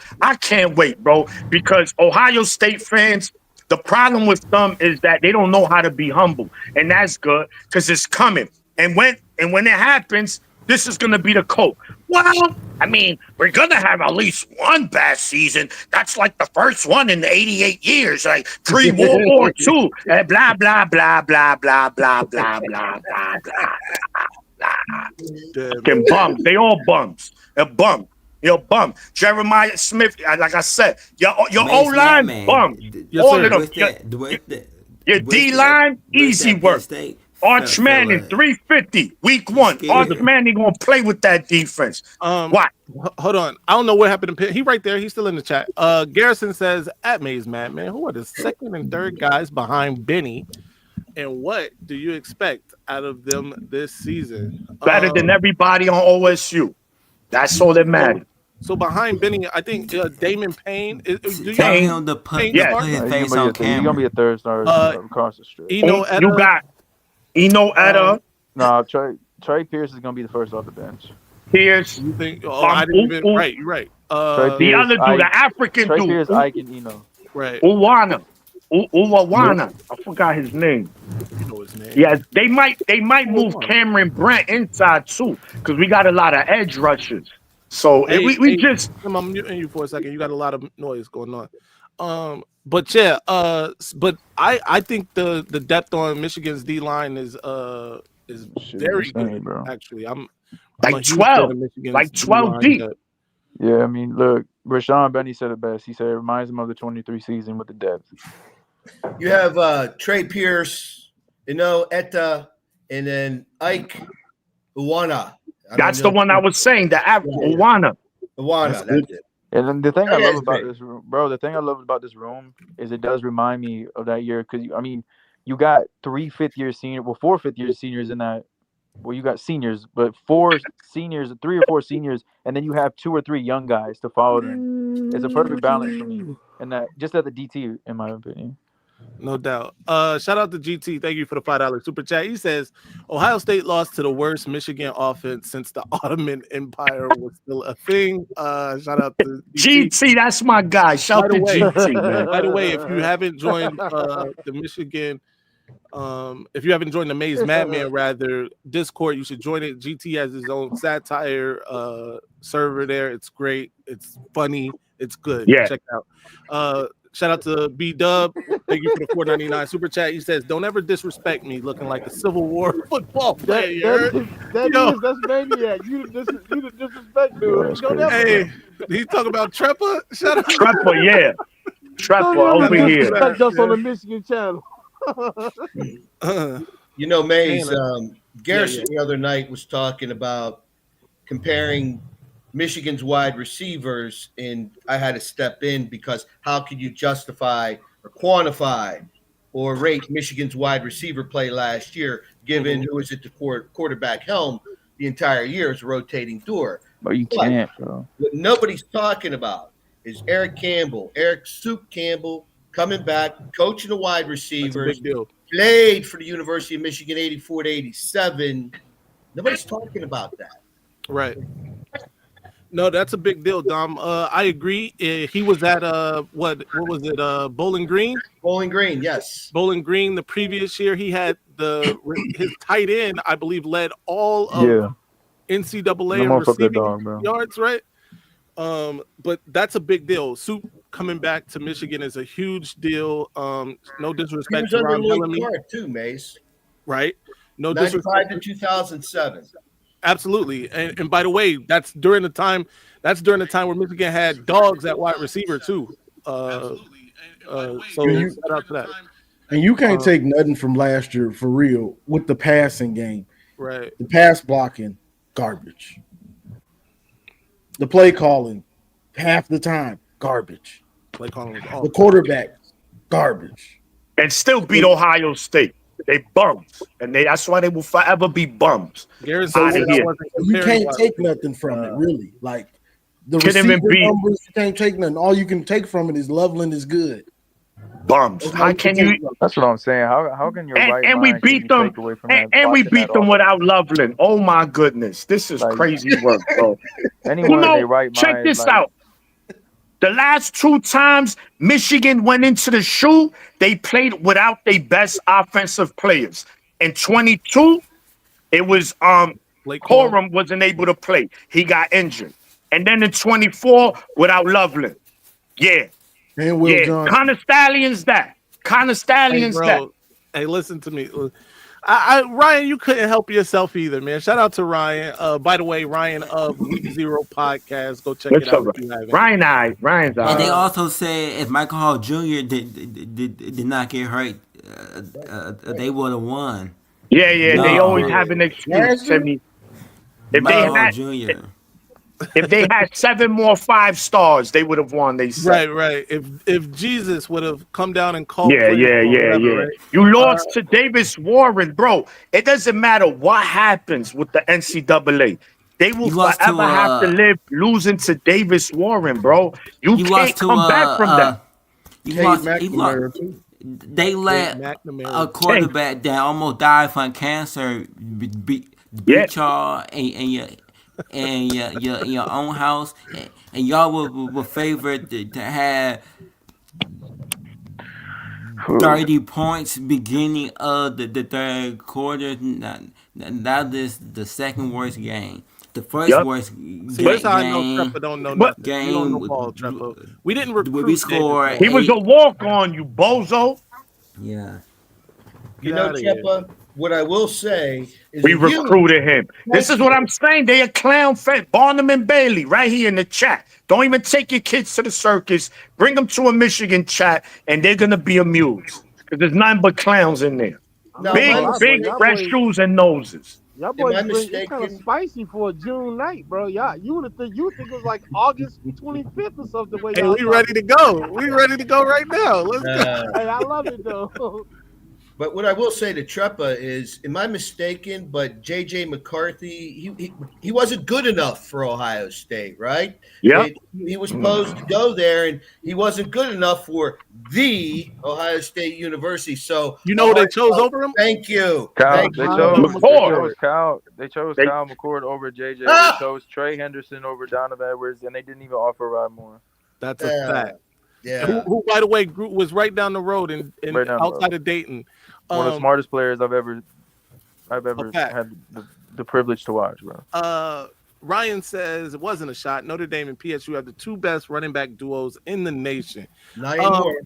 Because Ohio State fans, the problem with them is that they don't know how to be humble, and that's good because it's coming. And when it happens, this is gonna be the cope. Well, I mean, we're gonna have at least one bad season. That's like the first one in the 88 years, like pre-World War II. Blah blah blah blah blah blah blah blah blah blah blah. Fucking bums. They all bums. They're bum. You're bum. Jeremiah Smith, like I said, your O-line, bum. Yes, all of them. Your D-line, easy work. Arch Manning, 350, week 1. Arch Manning gonna play with that defense. What? Hold on. I don't know what happened to Pitt. He right there. He's still in the chat. Garrison says, at Maize Madman, who are the second and third guys behind Benny? And what do you expect out of them this season? Better than everybody on OSU. That's all that matters. So behind Benny, I think Damon Payne. Tell him to put his face on camera. He's gonna be a third star across the street. You got Eno Etta. No, Trey Pierce is gonna be the first off the bench. Pierce. You think? Oh, I didn't even. Right, you're right. The other dude, the African Trey dude. Pierce, Ike, and Eno. Right. Uwana. Uwawana. I forgot his name. You know his name. Yeah, they might move Cameron Brent inside too, because we got a lot of edge rushers. So we just. I'm muting you for a second. You got a lot of noise going on. But yeah, but I think the depth on Michigan's D line is very good, bro. Actually, I'm like 12 deep. Yeah, I mean, look, Rashawn Benny said it best. He said it reminds him of the 23 season with the depth. You have Trey Pierce, Etta, and then Ike Uwana. That's the one I was saying, the Uwana. Uwana, that's it. And then the thing I love about this room, bro, the thing I love about this room is it does remind me of that year because, I mean, you got 4 fifth-year seniors in that. Well, you got seniors, but 4 seniors, 3 or 4 seniors, and then you have 2 or 3 young guys to follow them. It's a perfect balance for me, and that just at the DT, in my opinion. No doubt. Shout out to GT. Thank you for the $5 super chat. He says Ohio State lost to the worst Michigan offense since the Ottoman Empire was still a thing. Shout out to GT. That's my guy. Shout out to GT, man. By the way, if you haven't joined the Michigan, if you haven't joined the Maize Madman rather Discord, you should join it. GT has his own satire server there. It's great. It's funny. It's good. Yeah. Check it out. Shout out to B Dub. Thank you for the $4.99 super chat. He says, "Don't ever disrespect me, looking like a Civil War football player." That's maniac. You the disrespect dude. Hey, he's talking about Treppa. Shut up, Treppa. Yeah, Treppa over here. Just on the Michigan channel. Maize. Garrison the other night was talking about comparing Michigan's wide receivers, and I had to step in because how could you justify or quantify or rate Michigan's wide receiver play last year, given who was at the quarterback helm the entire year as a rotating door? But you can't, bro. What nobody's talking about is Eric Soup Campbell, coming back, coaching the wide receivers, played for the University of Michigan 84 to 87. Nobody's talking about that. Right. No, that's a big deal, Dom. I agree. He was at what was it? Bowling Green? Bowling Green, yes. Bowling Green. The previous year, he had his tight end, I believe, led all of NCAA in receiving yards, right? But that's a big deal. Soup coming back to Michigan is a huge deal. No disrespect to Ron Bellamy, too, Maize. Right? No 95 disrespect to 2007. Absolutely, and by the way, that's during the time where Michigan had dogs at wide receiver too. So shout out to that. And you can't take nothing from last year for real with the passing game. Right. The pass blocking, garbage. The play calling, half the time, garbage. Play calling was awful. The quarterback, garbage. And still beat Ohio State. They bums, and that's why they will forever be bums. You can't take nothing from it, really. Like the receiver numbers, you can't take nothing. All you can take from it is Loveland is good. Bums. How can you? That's what I'm saying. How can your right and we beat them and we beat them without Loveland? Oh my goodness, this is crazy work, bro. Anyone in their right check mind, this out. The last 2 times Michigan went into the shoe, they played without their best offensive players. In 22, it was Corum wasn't able to play. He got injured. And then in 24, without Loveland. Yeah. And Will Johnson. Connor Stalions that. Hey, listen to me. Ryan, you couldn't help yourself either, man. Shout out to Ryan. By the way, Ryan of Week 0 podcast. Go check it out if you haven't. Ryan's And they also said if Michael Hall Jr. did not get hurt, they would have won. Yeah. They always have an excuse. Michael Hall Jr. If they had 7 more 5-stars, they would have won. They said. Right. If Jesus would have come down and called. Yeah. Right? You lost to Davis Warren, bro. It doesn't matter what happens with the NCAA. They will forever have to live losing to Davis Warren, bro. You can't come back from that. They let a quarterback that almost died from cancer beat y'all and your own house, and y'all were favored to have 30 points beginning of the third quarter. Now this the second worst game. The first worst See, that's how I know Treppa don't know nothing. You don't know ball, Treppa. We didn't recruit. We scored. He was a walk on, you bozo. Yeah. You know, Treppa, what I will say is we recruited him. This is what I'm saying. They a clown fest. Barnum and Bailey right here in the chat. Don't even take your kids to the circus. Bring them to a Michigan chat, and they're gonna be amused because there's nothing but clowns in there. No, big fresh shoes and noses. Y'all boys it's kind of spicy for a June night, bro. You would think it was like August 25th or something. Hey, we ready to go. We ready to go right now. Let's go. Hey, I love it though. But what I will say to Treppa is, am I mistaken? But J.J. McCarthy, he wasn't good enough for Ohio State, right? Yeah. He was supposed to go there, and he wasn't good enough for the Ohio State University. So you know they chose over him? Thank you. They chose Kyle McCord over JJ. They chose Trey Henderson over Donovan Edwards, and they didn't even offer Rod Moore. That's a fact. Yeah. Who by the way, was right down the road in outside of Dayton. One of the smartest players I've ever had the privilege to watch, bro. Ryan says it wasn't a shot. Notre Dame and PSU have the two best running back duos in the nation. Not anymore.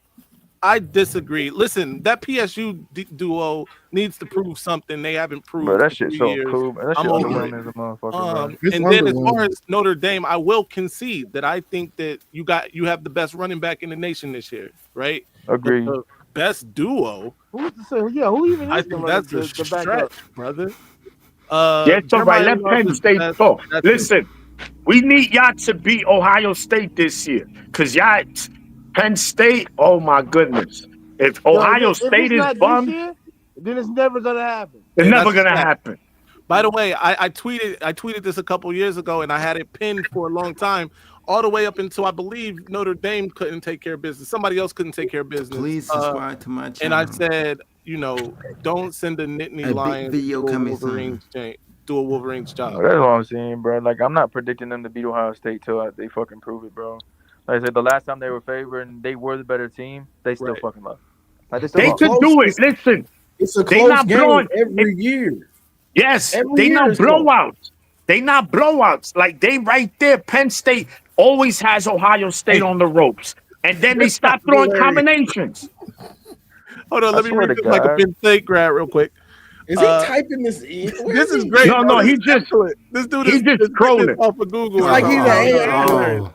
I disagree. Listen, that PSU duo needs to prove something they haven't proved. Bro, that shit's so years. cool. Man. That shit underwhelming as a motherfucker. And then as far as Notre Dame, I will concede that I think that you have the best running back in the nation this year, right? Agreed. The best duo. Who's to say? Yeah, who even is I think that's a stretch, brother. It's all right. Let Penn State talk. Listen, we need y'all to beat Ohio State this year, because y'all. Penn State, oh my goodness. If Ohio State is bummed, then it's never gonna happen. It's never gonna happen. By the way, I tweeted this a couple years ago, and I had it pinned for a long time, all the way up until I believe Notre Dame couldn't take care of business. Somebody else couldn't take care of business. Please subscribe to my channel. And I said, don't send a Nittany Lions do a Wolverine's job. That's what I'm saying, bro. Like, I'm not predicting them to beat Ohio State till they fucking prove it, bro. Like I said, the last time they were favored and they were the better team, they still fucking lost. Like, they could do it. Listen, it's a close game every year. Yes, they not blowouts. They not blowouts. Like, they right there. Penn State always has Ohio State on the ropes, and then they stop throwing combinations. Hold on, let me read this like a Penn State grad real quick. Is he typing this in? This is great. No, he just this dude is just trolling off of Google. It's like he's an AI.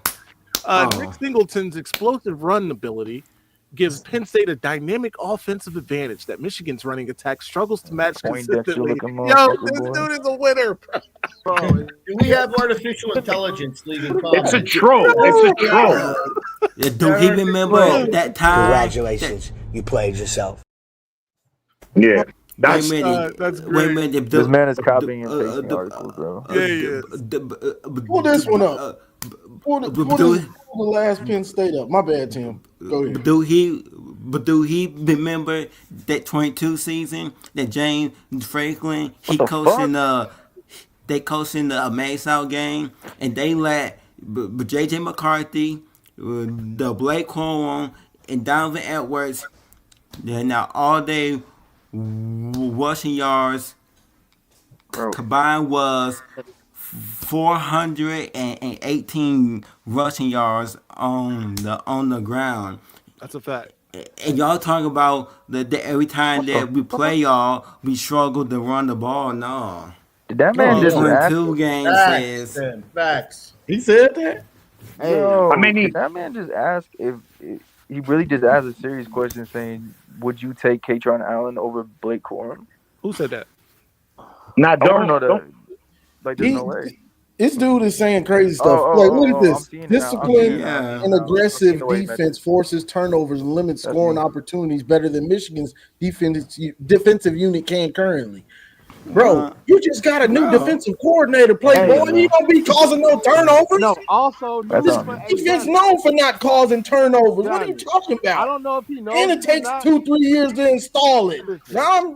Nick Singleton's explosive run ability gives Penn State a dynamic offensive advantage that Michigan's running attack struggles to match consistently. Yo, this dude is a winner, bro. Do we have artificial intelligence leaving comments? It's a troll. It's a troll. Yeah, do he remember that time? Congratulations, you played yourself. Yeah. That's great. This man is copying and pasting articles, bro. Pull this one up. Pull the last Penn State up. My bad, Tim. Go ahead. Do he remember that 22 season that James Franklin they coaching the Maize out game, and they let J.J. McCarthy, the Blake Corum, and Donovan Edwards. They're now all day rushing yards combined was 418 rushing yards on the ground. That's a fact. And y'all talking about that every time that we play y'all, we struggle to run the ball. No. Did that man just ask? 2 games says facts. He said that. Hey, yo, did that man just ask if he really just asked a serious question, saying, "Would you take Katron Allen over Blake Corum?" Who said that? Nah, don't know that. Like, there's no way. This dude is saying crazy stuff. Look at this. Discipline and aggressive defense forces turnovers and limits scoring opportunities better than Michigan's defensive unit can currently. Bro, you just got a new defensive coordinator play, boy. He don't be causing no turnovers. No, also, this defense known for not causing turnovers. What are you talking about? I don't know if he knows. And it takes 2-3 years to install it. Now I'm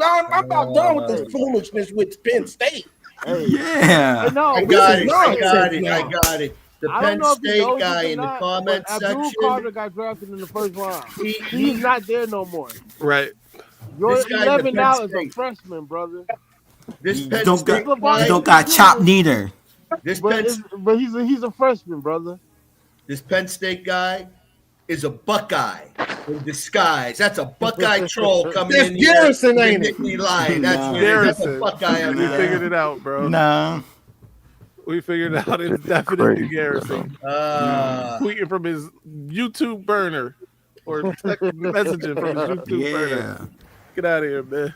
about done with this foolishness with Penn State. I got it. The I Penn don't know if he State knows guy this or in the not, comment but Abdul section. Carter got drafted in the first round. He's He's not there no more. Right. Your This guy in the 11 Penn now is a State. freshman, brother. This You Penn don't State got, you guy, don't got chopped neither. this But, Penn, but he's a freshman, brother. this Penn State guy is a Buckeye in disguise. That's a Buckeye troll coming That's in here. Garrison, with ain't Nick it? Eli. That's Nah. what it is. That's a Garrison. Buckeye We under figured there. it out, bro. No. We figured it out. It's definitely Garrison. Tweeting from his YouTube burner or messaging from his YouTube burner. Get out of here, man.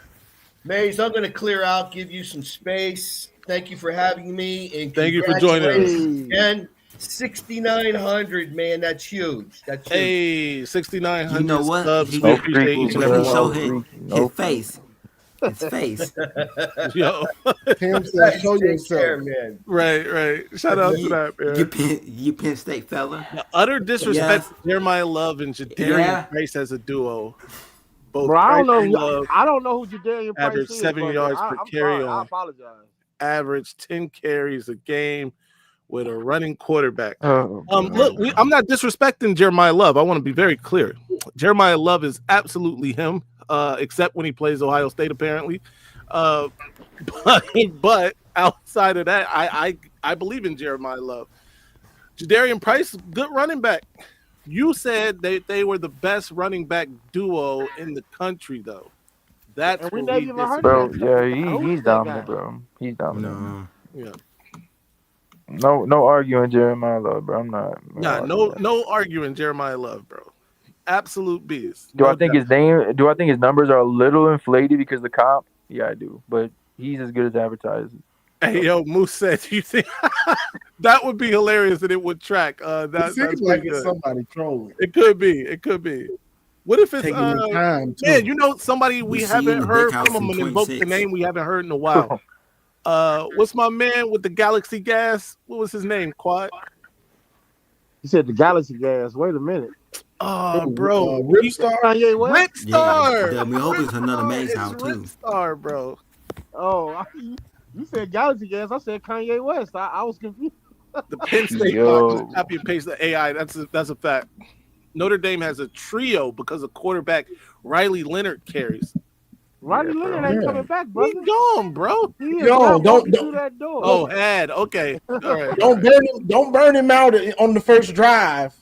Maize, I'm going to clear out, give you some space. Thank you for having me. And thank you for joining us. Again, 6,900, man. That's huge. That's huge. Hey, 6,900 You know what? subs. He, We appreciate each and every show one. his face. His face. Yo. Tim said, show yourself. Care, man. Right. Shout out to that, man. You Penn State fella. The utter disrespect to Jeremiah Love and Jadarian Price as a duo. Both Bro, I Price and don't Love know who Jadarian Price average is. 7 yards per I'm carry sorry. I on. apologize. Average 10 carries a game with a running quarterback. Oh, Look, I'm not disrespecting Jeremiah Love. I want to be very clear. Jeremiah Love is absolutely him, except when he plays Ohio State, apparently. But outside of that, I believe in Jeremiah Love. Jadarian Price, good running back. You said they were the best running back duo in the country, though. That's what we bro. Yeah, he's dominant, bro. He's dominant. Yeah. No arguing Jeremiah Love, bro. I'm not. No arguing Jeremiah Love, bro. Absolute beast. Do I think his name? Do I think his numbers are a little inflated because of the comp? Yeah, I do. But he's as good as advertised. Hey, yo, Moose said, you think that would be hilarious and it would track. It seems like it's somebody trolling. It could be. What if it's taking the time too. Man, you know somebody we haven't heard from him and invoke the name we haven't heard in a while. What's my man with the Galaxy Gas? What was his name? Quad? He said the Galaxy Gas. Wait a minute. Oh, bro. Ripstar? Kanye West? Ripstar. Yeah, we hope it's another Maize out too. Ripstar, bro. Oh, you said Galaxy Gas. I said Kanye West. I was confused. The Penn State just copy and paste the AI. That's a fact. Notre Dame has a trio because of quarterback Riley Leonard carries. Riley Leonard ain't coming back, brother. He's gone, bro. Don't through that door. Oh, okay. All right. Don't burn him out on the first drive.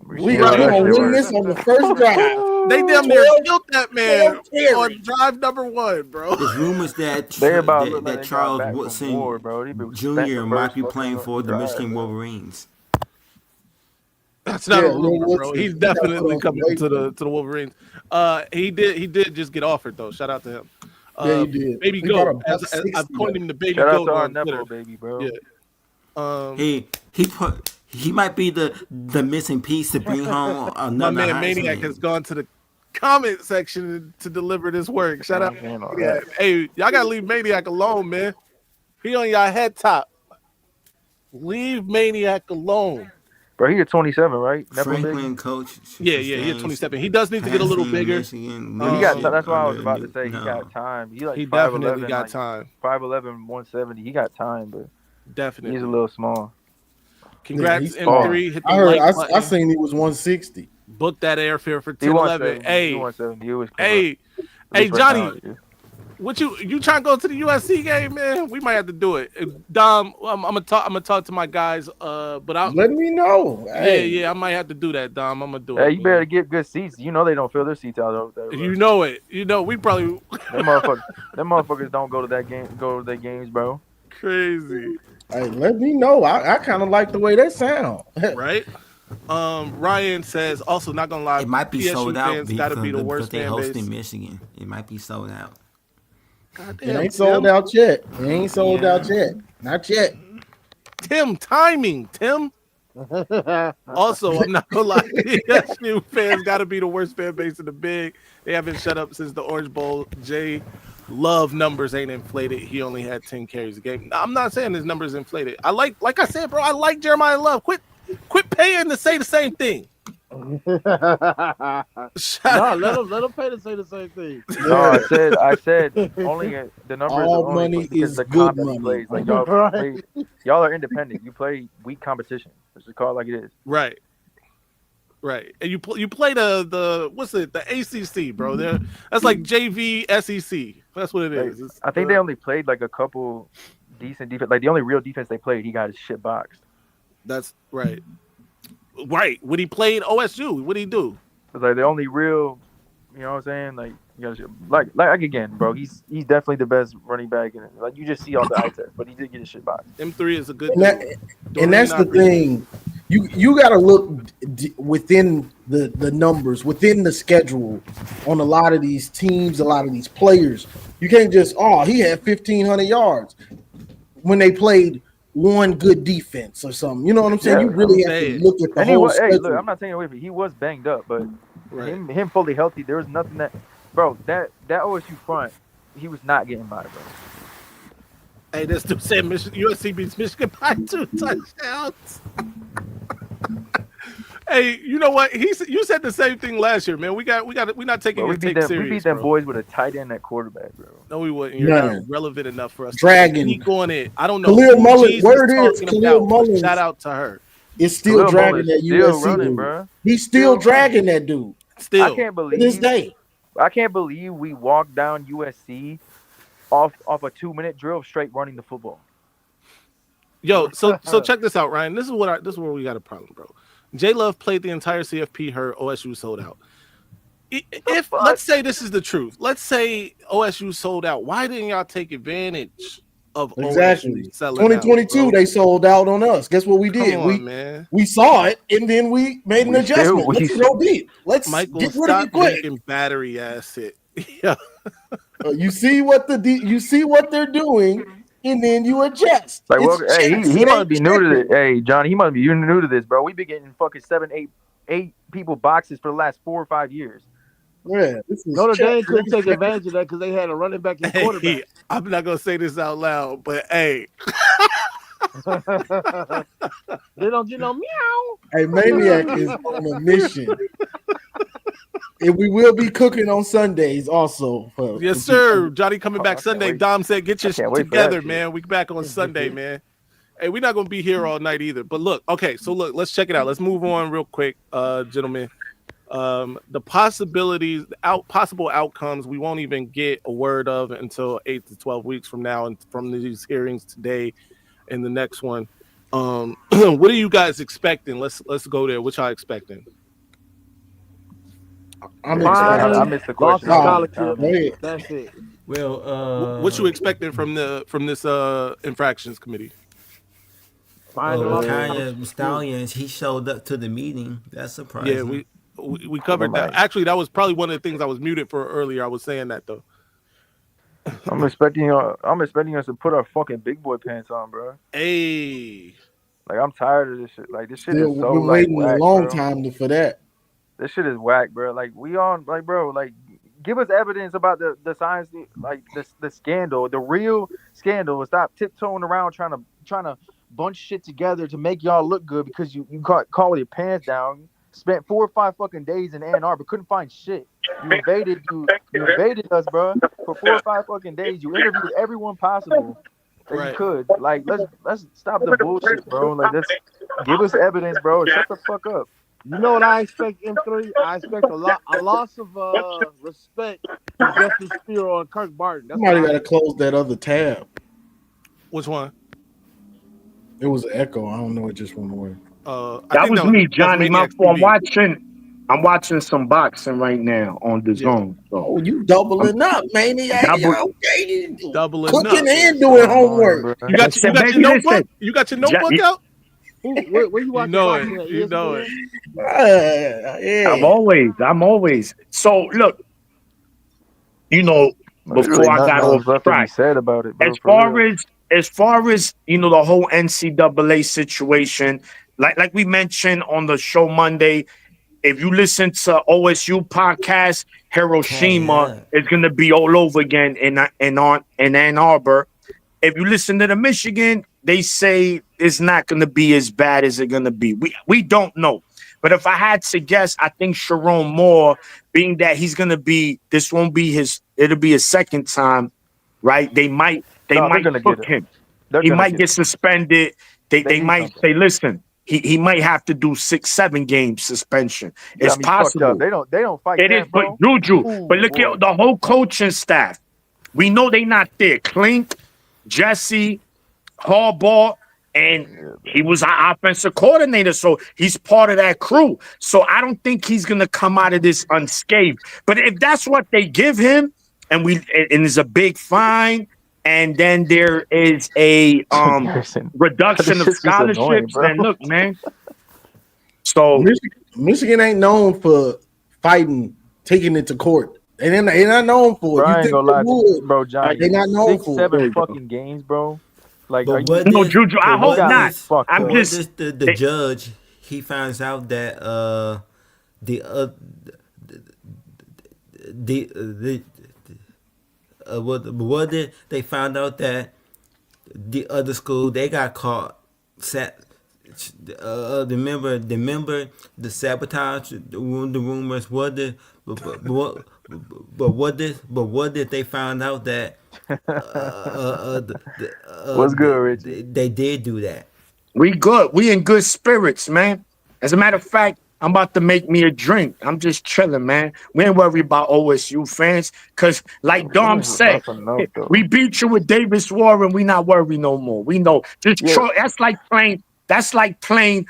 We gonna win this on the first drive. They damn near killed that man on drive number 1, bro. There's rumors that Charles Woodson Jr. might be playing for the Michigan Wolverines. That's not a rumor, bro. He's definitely coming to the Wolverines. He did just get offered though. Shout out to him. Yeah, he did. Baby Goat. I've coined him the Baby Shout Goat out to our on Twitter. baby, bro. Yeah. He might be the missing piece to bring home another. My man Maniac has gone to the comment section to deliver this work. Shout out. Yeah. Hey, y'all gotta leave Maniac alone, man. He on y'all head top. Leave Maniac alone. Bro, he's 27, right? Franklin coach. Yeah, he's 27. He does need to get a little bigger. He got. That's what I was about to say. He got time. He definitely got time. 5'11", 170. He got time, but definitely he's a little small. Congrats, M3. Hit the I seen he was 160. Book that airfare for 10-11. Hey, 170. Hey, Johnny. What you trying to go to the USC game, man? We might have to do it. Dom, I'm gonna talk to my guys. But let me know. Yeah, I might have to do that, Dom. I'm gonna do it. Hey, you better get good seats. You know they don't fill their seats out over there. Bro. You know it. You know we probably. Them motherfuckers don't go to that game. Go to their games, bro. Crazy. Hey, let me know. I kind of like the way that sound. Right. Ryan says also not gonna lie. It might be PSU sold out gotta be the worst they fan host base. in Michigan. It might be sold out. It ain't sold out yet. It ain't sold out yet. Not yet. Tim, timing. Tim. Also, I'm not gonna lie. PSU fans got to be the worst fan base in the big. They haven't shut up since the Orange Bowl. Jay Love numbers ain't inflated. He only had 10 carries a game. I'm not saying his numbers inflated. I like I said, bro. I like Jeremiah Love. Quit paying to say the same thing. let them pay to say the same thing. No, I said only the numbers All are only money because is the good comp that he money. plays. Like y'all Right. y'all are independent. You play weak competition. Let's just call it like it is. Right. And you play the what's it, the ACC, bro. That's like JV SEC. That's what it is. I think they only played like a couple decent defense. Like the only real defense they played, he got his shit boxed. That's right. Right. When he played OSU, what did he do? It's like the only real, you know what I'm saying? Like you gotta, like again, bro. He's definitely the best running back, and like you just see all the eye tests, but he did get his shit boxed. M3 is a good. And that's the thing. You got to look within the numbers, within the schedule on a lot of these teams, a lot of these players. You can't just, he had 1,500 yards when they played one good defense or something. You know what I'm saying? You really have to look at the whole schedule. Look, I'm not taking away from it. He was banged up, but him fully healthy, there was nothing that, bro, that OSU front, he was not getting by, bro. Hey, this dude said USC beats Michigan by 2 touchdowns. Hey, you know what? You said the same thing last year, man. We're not taking your take serious. We beat them boys with a tight end at quarterback, bro. No, we wouldn't. You're not relevant enough for us. Dragon. Keep on it. I don't know. Khalil Mullen, word is Khalil Mullen. Shout out to her. It's still dragging that USC running, bro. He's still dragging that dude. Still. I can't believe this day. I can't believe we walked down USC off a 2-minute drill straight running the football. Yo, so check this out, Ryan. This is where we got a problem, bro. J Love played the entire CFP. Her OSU sold out. If let's say this is the truth, let's say OSU sold out. Why didn't y'all take advantage of OSU selling 2022? out, they sold out on us. Guess what we did? We saw it and then we made an adjustment. Let's go deep. Let's Michael, get rid of it quick. Drinking battery acid. Yeah. You see what they're doing. And then you adjust. Like, well, hey, he must be new to this. Hey, Johnny, he must be new to this, bro. We've been getting fucking 7, 8 people boxes for the last 4 or 5 years. Yeah, Notre Dame couldn't take advantage of that because they had a running back and quarterback. I'm not gonna say this out loud, but hey, they don't get no meow. Hey, Maniac is on a mission. And we will be cooking on Sundays also. Yes, sir. Johnny coming back Sunday. Dom said, get your shit together, man. We back on Sunday, man. Hey, we're not going to be here all night either. But look, let's check it out. Let's move on real quick, gentlemen. The possibilities, possible outcomes, we won't even get a word of until 8 to 12 weeks from now and from these hearings today and the next one. What are you guys expecting? Let's go there. What y'all expecting? I missed the question. That's it. Well, what you expecting from this infractions committee? Connor Stalions, he showed up to the meeting. That's surprising. Yeah, we covered that. Actually, that was probably one of the things I was muted for earlier. I was saying that though. I'm expecting us to put our fucking big boy pants on, bro. Hey, like I'm tired of this shit. Like this shit is so we're waiting a long time for that. This shit is whack, bro. Like we on, like, bro, like give us evidence about the science, like the scandal, the real scandal. Stop tiptoeing around trying to bunch shit together to make y'all look good because you caught with your pants down. Spent 4 or 5 fucking days in Ann Arbor, couldn't find shit. You invaded us, bro, for 4 or 5 fucking days. You interviewed everyone possible that you could. Like let's stop the bullshit, bro. Like let's give us evidence, bro. Shut the fuck up. You know what I expect, M3? I expect a loss of respect for Justice Spiro and Kirk Barton. Somebody got to close that other tab. Which one? It was an echo. I don't know. It just went away. That was me, Johnny. I'm watching some boxing right now on the zone. So you doubling up, Maniac. Doubling cooking up. and doing homework. You got your notebook? You got your notebook out? Where you watching? You know it. Yeah. I'm always. So look, before I got off track, said about it, bro, as far as the whole NCAA situation, like we mentioned on the show Monday, if you listen to OSU podcast, Hiroshima is going to be all over again in Ann Arbor. If you listen to the Michigan, they say it's not going to be as bad as it's going to be. We don't know. But if I had to guess, I think Sharon Moore, being that he's gonna be, this won't be it'll be his second time, right? They might cook him. He might get suspended. They might say, listen, he might have to do 6-7 game suspension. It's possible. They don't fight. It is, but Juju. But look at the whole coaching staff. We know they not there. Klink, Jesse, Harbaugh, and he was our offensive coordinator, so he's part of that crew. So I don't think he's gonna come out of this unscathed. But if that's what they give him, and it's a big fine, and then there is a reduction of scholarships, then look, man. So Michigan ain't known for fighting, taking it to court. They're not known for it. Bro, I ain't gonna lie to you, bro, John. They're not known for 6-7 fucking games, bro. Like, no, Juju, I hope not. I'm just the judge. He finds out that what did they found out that the other school they got caught remember the sabotage, the rumors. What did they find out that what's good, Richie? They did do that. We good. We in good spirits, man. As a matter of fact, I'm about to make me a drink. I'm just chilling, man. We ain't worried about OSU fans, cause like Dom said, we beat you with Davis Warren. We not worried no more. We know. That's like playing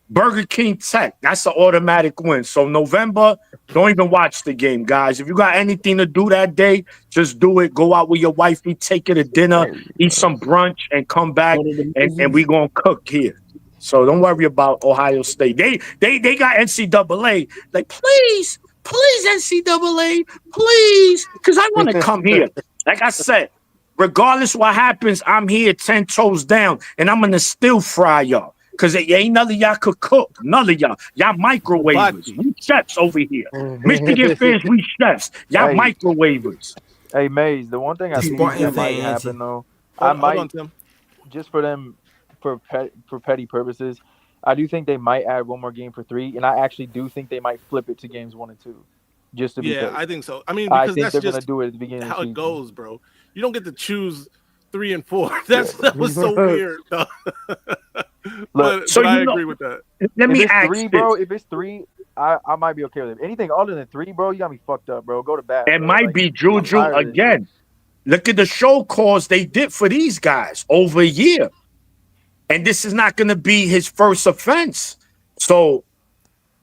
Burger King Tech. That's an automatic win. So November, don't even watch the game, guys. If you got anything to do that day, just do it. Go out with your wifey, take her to dinner, eat some brunch, and come back, and we gonna cook here. So don't worry about Ohio State. They got NCAA. Like, please, NCAA, please, because I want to come here. Like I said, regardless what happens, I'm here 10 toes down, and I'm gonna still fry y'all. Because ain't none of y'all could cook. None of y'all. Y'all microwavers. We chefs over here. Michigan fans, we chefs. Y'all microwavers. Hey, Maize, the one thing I think that might happen, though, I might, just for them, for petty purposes, I do think they might add one more game for 3, and I actually do think they might flip it to games 1 and 2. Just to be fair. I think so. I mean, because think that's they're just gonna do it at the beginning how of the it goes, bro. You don't get to choose 3 and 4. That was so weird. But I agree with that. Let me ask 3, bro. If it's 3, I might be okay with it. Anything other than 3, bro, you got me fucked up, bro. Go to bat. It might be Juju again. Look at the show calls they did for these guys over a year. And this is not going to be his first offense. So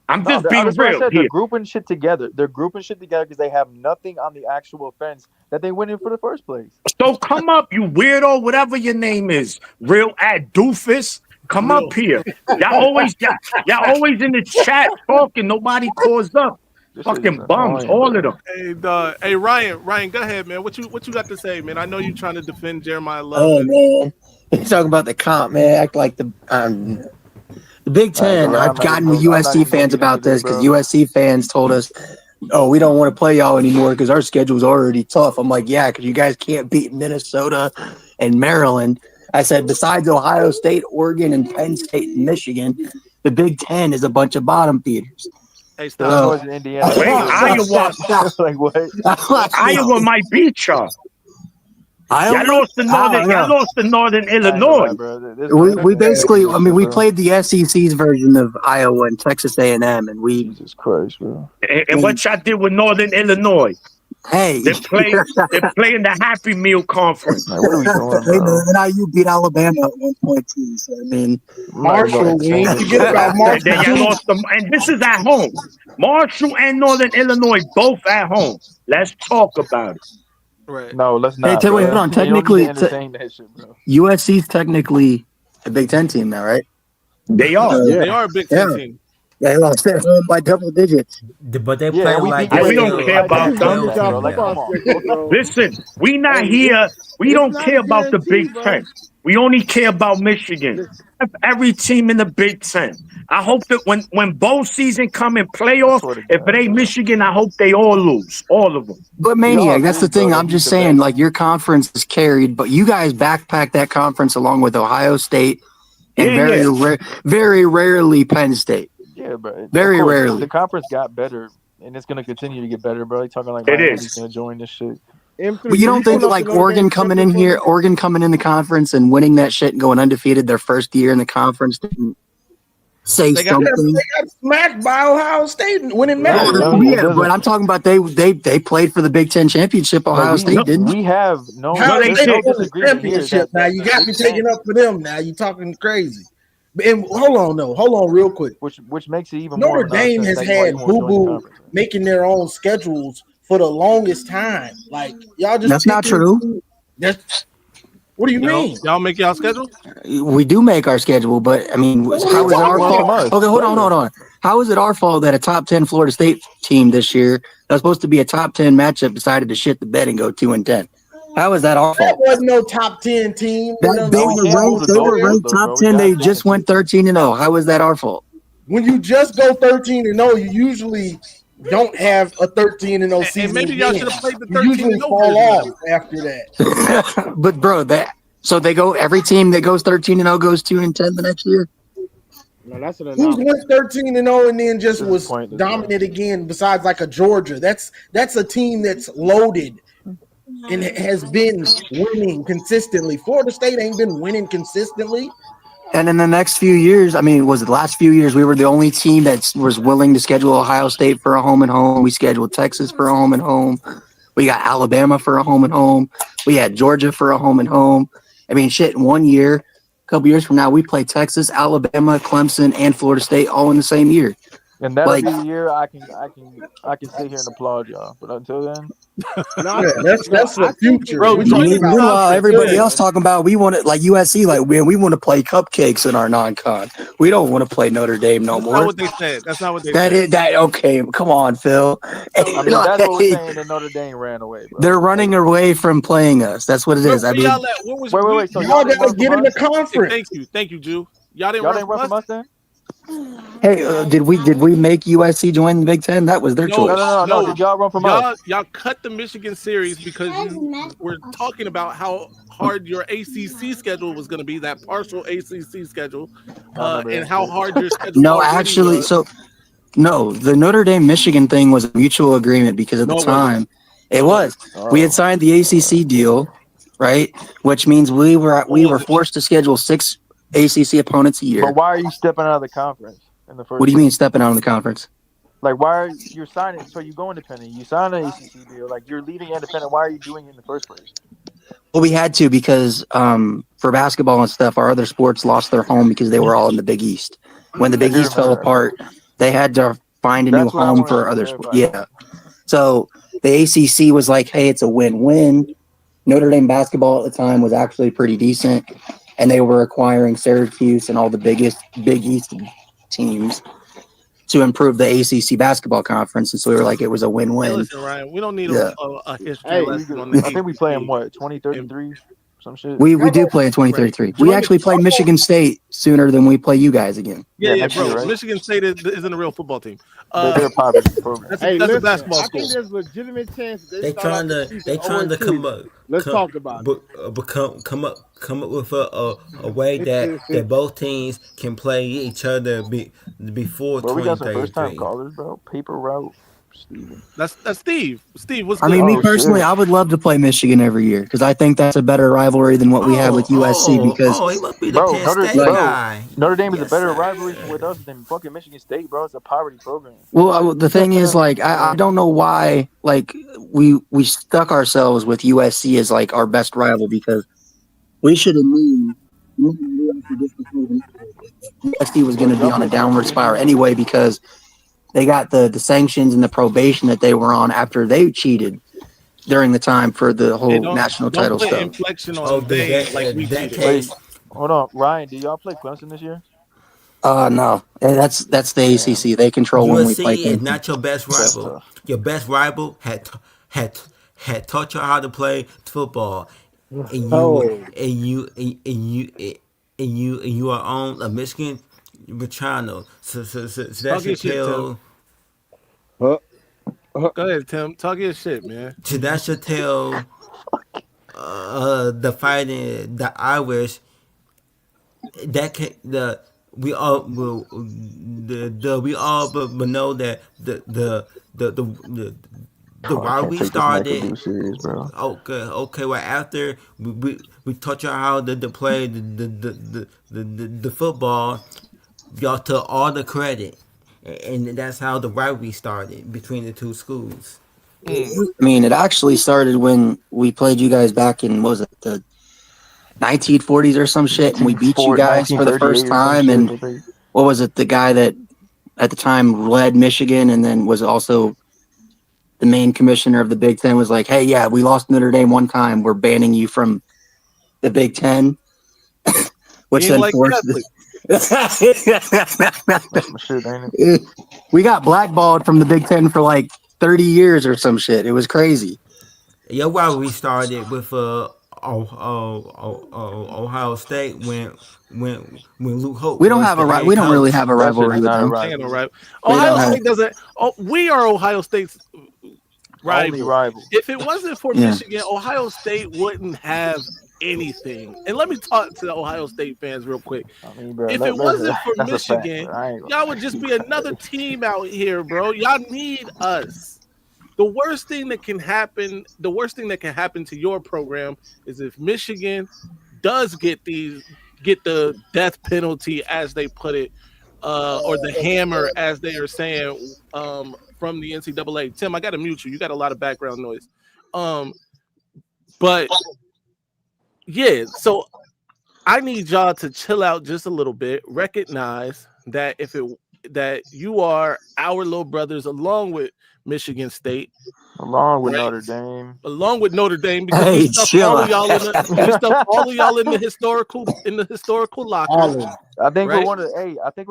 I'm just being real here. They're grouping shit together. Because they have nothing on the actual offense that they went in for the first place. So come up, you weirdo, whatever your name is. Real ad doofus. Come up here. Y'all always in the chat talking. Nobody calls up. Fucking bums, all of them. Hey, Ryan, go ahead, man. What you got to say, man? I know you're trying to defend Jeremiah Love. Oh man, you're talking about the comp, man. Act like the Big Ten. I've gotten with USC fans about this because USC fans told us, "Oh, we don't want to play y'all anymore because our schedule's already tough." I'm like, "Yeah, because you guys can't beat Minnesota and Maryland." I said, besides Ohio State, Oregon, and Penn State and Michigan, the Big Ten is a bunch of bottom feeders. Hey, stop. Indiana. Iowa might beat y'all. Y'all lost to Northern Illinois. We basically, we played the SEC's version of Iowa and Texas A&M, and we. Jesus Christ, bro. And what y'all did with Northern Illinois? Hey, they're playing the Happy Meal Conference. What are we doing, bro? And IU beat Alabama at 1 point too. So Marshall, we forget about Marshall. Y'all lost them, and this is at home. Marshall and Northern Illinois both at home. Let's talk about it. Right. No, let's not. Hey, wait, hold on. Technically, that shit, bro. USC's technically a Big Ten team now, right? They are. They are a Big Ten team. They lost at home by double digits. But they play like we don't care about them. Listen, we not here. We don't care about the Big Ten. We only care about Michigan. Every team in the Big Ten. I hope that when bowl season come and playoff, if it ain't Michigan, I hope they all lose, all of them. But Maniac, that's the thing. I'm just saying, like, your conference is carried, but you guys backpack that conference along with Ohio State and very rarely Penn State. Yeah, but Very rarely. The conference got better, and it's gonna continue to get better, bro. You're talking like It Miami's is. gonna join this shit. But you don't think like Oregon coming in here, Oregon coming in the conference and winning that shit and going undefeated their first year in the conference didn't say They got something? smacked by Ohio State and winning matches. Yeah, but I'm talking about they played for the Big Ten championship. Ohio State didn't. We have no. Ohio There's State no won the disagreement here. championship. Now you got me taking up for them. Now you talking crazy. And hold on, real quick. Which makes it even Notre more. Dame has had Boo Boo making their own schedules for the longest time. Like y'all just. That's not true. What do you mean? Y'all make y'all schedule? We do make our schedule, but I mean, how is it our fault? Okay, hold on. How is it our fault that a top 10 Florida State team this year that was supposed to be a top 10 matchup decided to shit the bed and go 2-10? How is that our fault? That wasn't no top 10 team. They were ranked top 10. They just went 13-0. How is that our fault? When you just go 13-0, you usually don't have a 13-0 season. And maybe y'all should have played the 13-0. You usually fall off after that. But bro, so they go every team that goes 13-0 goes 2-10 the next year. No, that's an Who's went 13-0 and then just was dominant again? Besides like a Georgia, that's a team that's loaded and has been winning consistently. Florida State ain't been winning consistently. And in the next few years, I mean, was it the last few years, we were the only team that was willing to schedule Ohio State for a home and home. We scheduled Texas for a home and home. We got Alabama for a home and home. We had Georgia for a home and home. I mean, shit, in 1 year, a couple years from now, we play Texas, Alabama, Clemson, and Florida State all in the same year. And that'll be the year I can sit here and applaud y'all. But until then, that's the future. Bro, meanwhile, everybody else talking about we want it like USC, like man, we want to play cupcakes in our non-con. We don't want to play Notre Dame no more. That's not what they said. That's not what they said. Okay. Come on, Phil. I mean, that's what we're saying that Notre Dame ran away. Bro. They're running away from playing us. That's what it is. I mean, wait. So y'all gotta get in the conference. Thank you, Jew. Y'all didn't run from us then? Hey, did we make USC join the Big Ten? That was their choice. No. Did y'all run from us? Y'all cut the Michigan series because you were talking about how hard your ACC schedule was going to be, that partial ACC schedule, and how hard your schedule. No, actually, was. The Notre Dame Michigan thing was a mutual agreement because at the time it was. We had signed the ACC deal, right? Which means we were forced to schedule 6 ACC opponents a year. But why are you stepping out of the conference in the first? What do you mean stepping out of the conference? Like, why are you signing? So you go independent. You sign an ACC deal. Like, you're leaving independent. Why are you doing it in the first place? Well, we had to because for basketball and stuff, our other sports lost their home because they were all in the Big East. When the Big East fell apart, they had to find a new home for other sports. Yeah. So the ACC was like, hey, it's a win-win. Notre Dame basketball at the time was actually pretty decent. And they were acquiring Syracuse and all the Big East teams to improve the ACC basketball conference. And so we were like, it was a win-win. Hey, listen, Ryan, we don't need a history lesson on the I think we play in what, 2033? Some shit. We do play in 2033. We actually play Michigan State sooner than we play you guys again. Yeah, bro. Right? Michigan State isn't a real football team. They're a poverty program. That's a basketball school. I think there's legitimate chance they trying to come up. Let's talk about it. Come up with a way that both teams can play each other before 2033. We got some first time callers, bro. Paper route. Steve. That's Steve. Steve, what's good? I mean, me personally, I would love to play Michigan every year because I think that's a better rivalry than what we have with USC. Because he must be the Penn State guy. Notre Dame is a better rivalry with us than fucking Michigan State, bro. It's a poverty program. Well, the thing is, like, I don't know why, like, we stuck ourselves with USC as like our best rival because we should have known USC was going to be on a downward spiral anyway because they got the sanctions and the probation that they were on after they cheated during the time for the whole national title stuff. Inflection on like we Wait, hold on, Ryan. Do y'all play Clemson this year? No, that's the ACC. They control when we play. USC is not your best rival. Your best rival had taught you how to play football, and you are on a Michigan Rachano. So that should tell. Go ahead, Tim. Talk your shit, man. So that should tell the Irish that we all will we all but know that the why we started. Serious, bro. Okay. Well, after we taught y'all how to play the football, y'all took all the credit, and that's how the rivalry started between the two schools. I mean, it actually started when we played you guys back in, what was it, the 1940s or some shit, and we beat you guys for the first time. And what was it, the guy that at the time led Michigan and then was also the main commissioner of the Big Ten was like, hey, yeah, we lost Notre Dame one time. We're banning you from the Big Ten. Which then forced we got blackballed from the Big Ten for like 30 years or some shit. It was crazy. Yeah, why we started with Ohio State when Luke Hope. We don't have we don't really have a rivalry with them. Ohio State doesn't. We are Ohio State's rival. If it wasn't for Michigan, Ohio State wouldn't have anything. And let me talk to the Ohio State fans real quick. If it wasn't for Michigan, y'all would just be another team out here, bro. Y'all need us. The worst thing that can happen to your program is if Michigan does get the death penalty, as they put it, or the hammer, as they are saying, from the NCAA. Tim, I got to mute you. You got a lot of background noise. But yeah, so I need y'all to chill out just a little bit. Recognize that that you are our little brothers, along with Michigan State, along with Notre Dame, because we stuff all of y'all in the historical locker. I think we're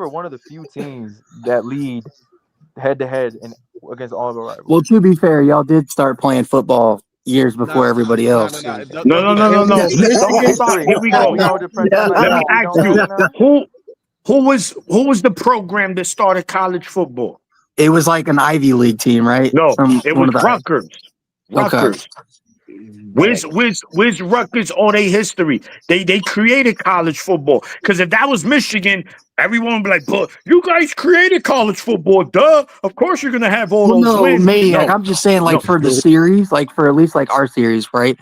one of the few teams that lead head to head and against all of our rivals. Well, to be fair, y'all did start playing football years before everybody else. No. Here we go. Let me ask you, who was the program that started college football? It was like an Ivy League team, right? No, it was Rutgers. Rutgers. Where's Rutgers all their history? They created college football. Because if that was Michigan, everyone would be like, but you guys created college football, duh. Of course you're gonna have all those wins. Maniac. I'm just saying, for the series, for at least our series, right?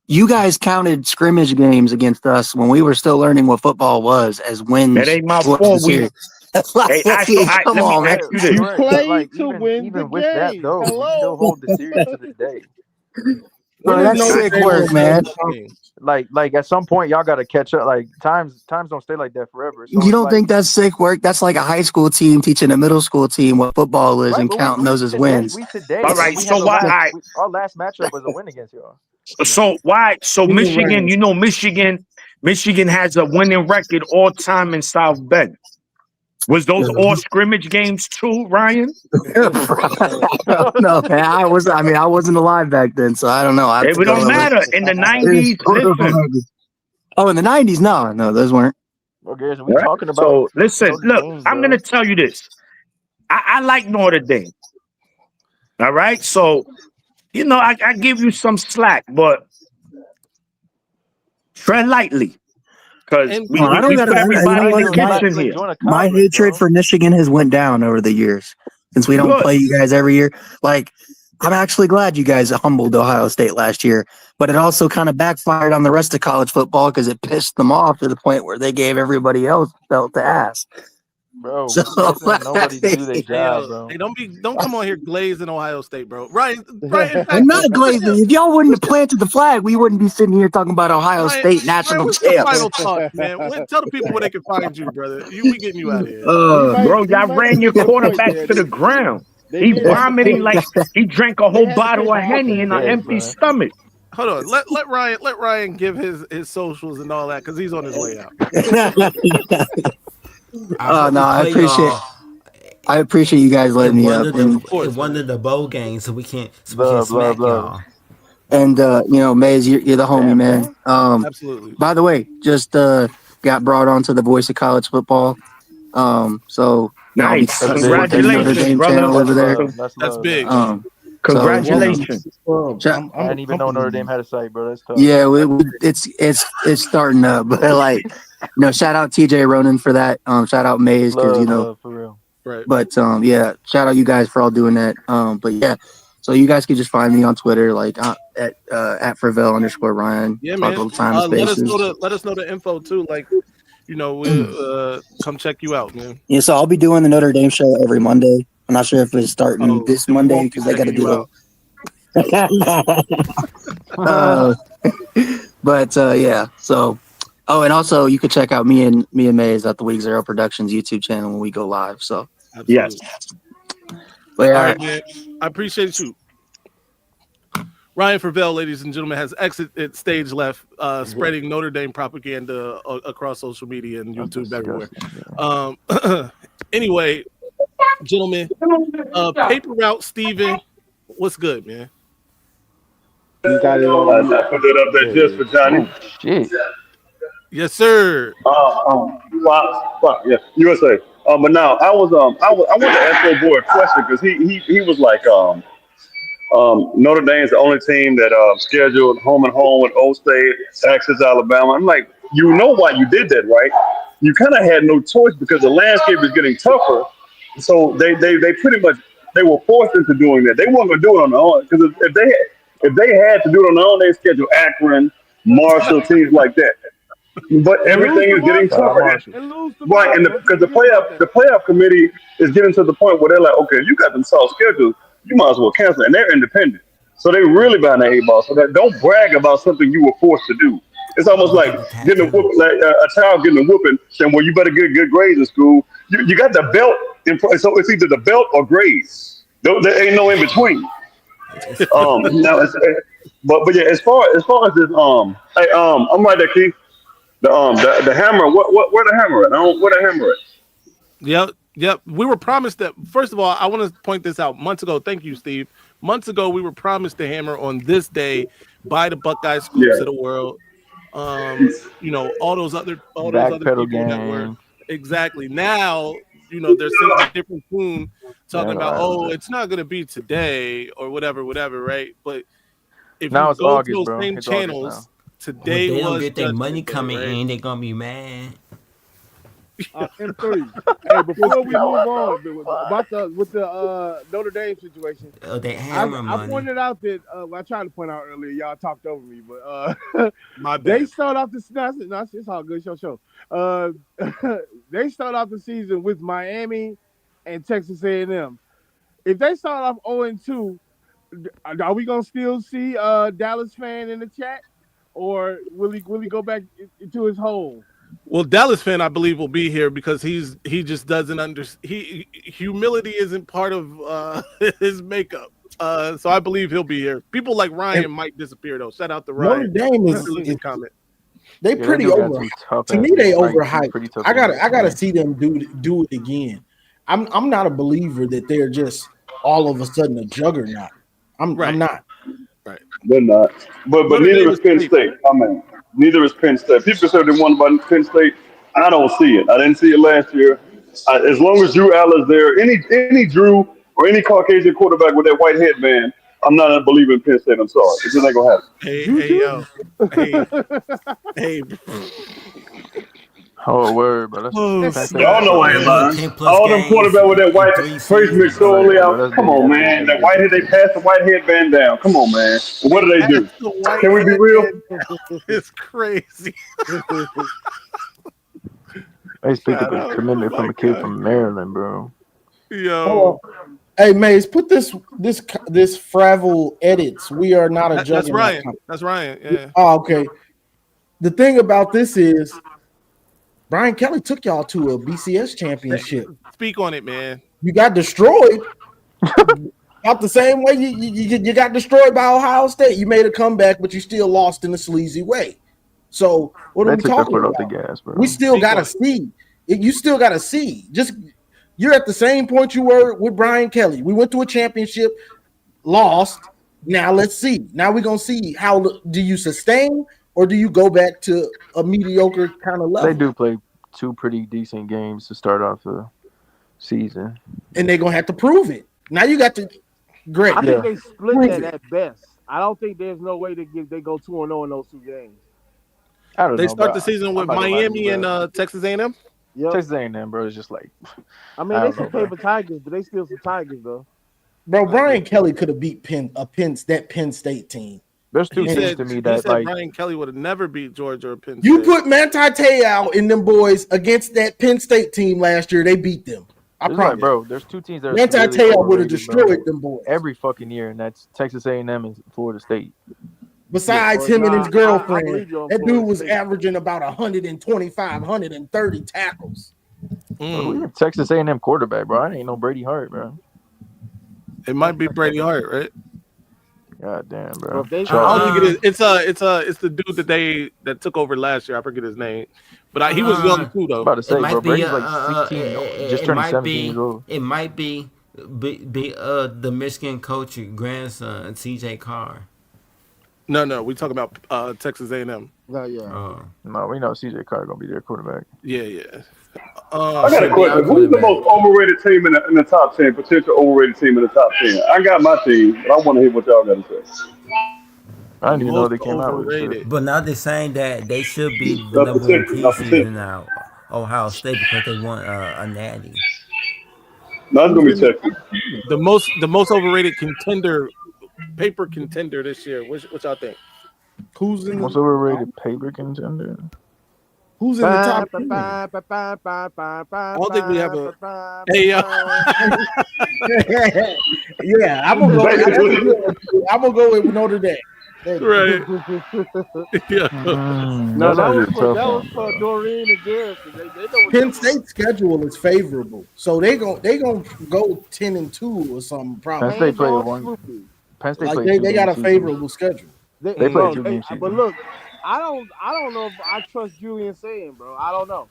You guys counted scrimmage games against us when we were still learning what football was as wins. That ain't my fault. Come on, man. You play to win the even with game. that, though, we still hold the series to this day. Bro, that's sick work, man. Like at some point, y'all got to catch up. Like times don't stay like that forever. So you don't think that's sick work? That's like a high school team teaching a middle school team what football is and counting those as wins. All right, so why? Our last matchup was a win against y'all. So why? So Michigan, Michigan has a winning record all time in South Bend. Was those all scrimmage games too, Ryan? No, man. I wasn't alive back then, so I don't know. It don't matter. In the 90s, listen. Oh, in the 90s? No, those weren't. Okay, so we're talking about. So listen, look, I'm gonna tell you this. I like Notre Dame. All right, so I give you some slack, but tread lightly. Because we put everybody in the kitchen here. My hatred for Michigan has went down over the years since we don't play you guys every year. Like, I'm actually glad you guys humbled Ohio State last year, but it also kind of backfired on the rest of college football because it pissed them off to the point where they gave everybody else belt to ass. Bro, nobody do their job, bro. Hey, don't come on here glazing Ohio State, bro. Ryan, I'm not glazing. If y'all wouldn't have planted the flag, we wouldn't be sitting here talking about Ohio State national champ. Final thought, man. Tell the people where they can find you, brother. We getting you out of here. Bro, y'all ran your quarterback to the ground. He vomiting like he drank a whole bottle of Henny in an empty stomach. Hold on. Let Ryan give his socials and all that because he's on his way out. I appreciate you guys letting me up. One of the bowl games, so we can't smack y'all. And Maize, you're the homie, man. Absolutely. By the way, just got brought onto the Voice of College Football. So nice. Congratulations, brother. Over there. That's big. Congratulations. I didn't even know Notre Dame had a site, bro. That's tough. Yeah, it's starting up, but shout out TJ Ronan for that. Shout out Maize because love, for real. Right. But yeah, shout out you guys for all doing that. But yeah, so you guys can just find me on Twitter like at @Fravel_Ryan. Yeah, Talk man. all the time Let us spaces. know the info too. Like, we'll come check you out, man. Yeah, so I'll be doing the Notre Dame show every Monday. I'm not sure if it's starting this Monday because they got to do But yeah, so and also you can check out me and Maize at the Week Zero Productions YouTube channel when we go live. So Absolutely. yes. But, all right, man. I appreciate you. Ryan Fravel, ladies and gentlemen, has exited stage left, spreading Notre Dame propaganda across social media and YouTube everywhere. Anyway, gentlemen, paper route, Steven, what's good, man? You got it on. I put that up there just for Johnny. Oh, shit. Yes, sir. Yeah, USA. But now I wanted to ask old boy a question because he was like, Notre Dame's the only team that scheduled home and home with Old State, Texas, Alabama. I'm like, you know why you did that, right? You kind of had no choice because the landscape is getting tougher. So they pretty much they were forced into doing that. They weren't going to do it on their own because if they had to do it on their own, they schedule Akron, Marshall, teams like that. But everything is getting tougher, right? And because the playoff committee is getting to the point where they're like, okay, you got them soft schedules, you might as well cancel it. And they're independent, so they really behind the 8 ball. So that don't brag about something you were forced to do. It's almost like getting a whoop, like a child getting a whooping, saying, "Well, you better get good grades in school." You got the belt, so it's either the belt or grades. There ain't no in between. But yeah, as far as this, I'm right there, Keith. The hammer. Where the hammer at? Where the hammer at? Yep. We were promised that. First of all, I want to point this out. Months ago, thank you, Steve. Months ago, we were promised the hammer on this day by the Buckeye Scoops of the world. All those other people that were exactly now. They're singing a different tune, talking about it's not going to be today or whatever, right? But if now you it's go August, to those bro. same It's channels, today they don't was get their money Judgement coming Day, right? in, they're gonna be mad. M3. Hey, before we move on with the Notre Dame situation, I pointed out that I tried to point out earlier. Y'all talked over me, but my bad. They start off the it's all good. Show. They start off the season with Miami and Texas A&M. If they start off 0-2, are we gonna still see Dallas fan in the chat, or will he go back into his hole? Well, Dallas fan, I believe, will be here because he just doesn't understand. Humility isn't part of his makeup. So I believe he'll be here. People like Ryan might disappear though. Shout out to Ryan. Notre Dame is comment. They pretty overhyped. To me, they overhyped. I gotta see them do it again. I'm not a believer that they're just all of a sudden a juggernaut. I'm not. Right. They're not. But neither is Penn State. Neither is Penn State. People say they won about Penn State. I don't see it. I didn't see it last year. As long as Drew Allen's there, any Drew or any Caucasian quarterback with that white headband, I'm not a believer in Penn State. I'm sorry. It's just ain't gonna happen. Hey. Oh, word, bro. Y'all know I ain't lying. All them quarterbacks with that white face mixed solely out. Come on, man. That white head, they pass the white headband down. Come on, man. What do they do? Can we be real? It's crazy. They picked up a commitment from a kid from Maryland, bro. Yo. Hey, Maize, put this Fravel edits. We are not a juggernaut. That's Ryan. Yeah. Oh, okay. The thing about this is, Brian Kelly took y'all to a BCS championship. Speak on it, man. You got destroyed. About the same way you got destroyed by Ohio State. You made a comeback, but you still lost in a sleazy way. So what are we talking about? We still got to see. You still got to see. You're at the same point you were with Brian Kelly. We went to a championship, lost. Now let's see. Now we're gonna see how do you sustain or do you go back to a mediocre kind of level? They do play 2 pretty decent games to start off the season, and they're gonna have to prove it. Now you got to. Great. I think they split that at best. I don't think there's no way they go 2-0 in those 2 games. I don't know. They start bro. the season with Miami and Texas A&M. Yep. Texas A&M, bro, is just like. I mean, they some paper Tigers, but they still some Tigers though. Bro, Brian Kelly could have beat that Penn State team. There's two teams to me that he said like Brian Kelly would have never beat Georgia or Penn State. You put Manti Te'o in them boys against that Penn State team last year, they beat them. I promise. like, bro, there's two teams that are Manti Te'o would have destroyed them boys every fucking year, and that's Texas A&M and Florida State. Besides him and his girlfriend, that dude was averaging about 125, 130 tackles. Bro, Texas A&M quarterback, bro. I ain't no Brady Hart, bro. It might be Brady Hart, right? God damn, bro. I don't think it is. It's the dude that took over last year. I forget his name, but he was young too, though. I'm about to say, bro, Brady's like 16, just turning 17 years old. It might be the Michigan coach grandson, CJ Carr. No, we talking about Texas A&M. Yeah. No, we know CJ Carr gonna be their quarterback. Yeah. I got a question. Who's the most overrated team in the top 10? Potential overrated team in the top 10. I got my team, but I want to hear what y'all got to say. I didn't even know they came out with it. But now they're saying that they should be the number one preseason now, Ohio State, because they want a natty. Not gonna be Texas. The most overrated paper contender this year. What y'all think? Who's in most overrated paper contender? Who's in the top? I don't think we have a. Hey, yeah, I'm gonna go with Notre Dame. Right. Yeah. No, that was for Doreen and Garrison. They know Penn State's schedule is favorable, so they gonna go 10-2 or something. Probably. Penn State played one. Penn State like they got a favorable schedule. They played 2 games. But look, I don't know if I trust Julian saying, bro. I don't know.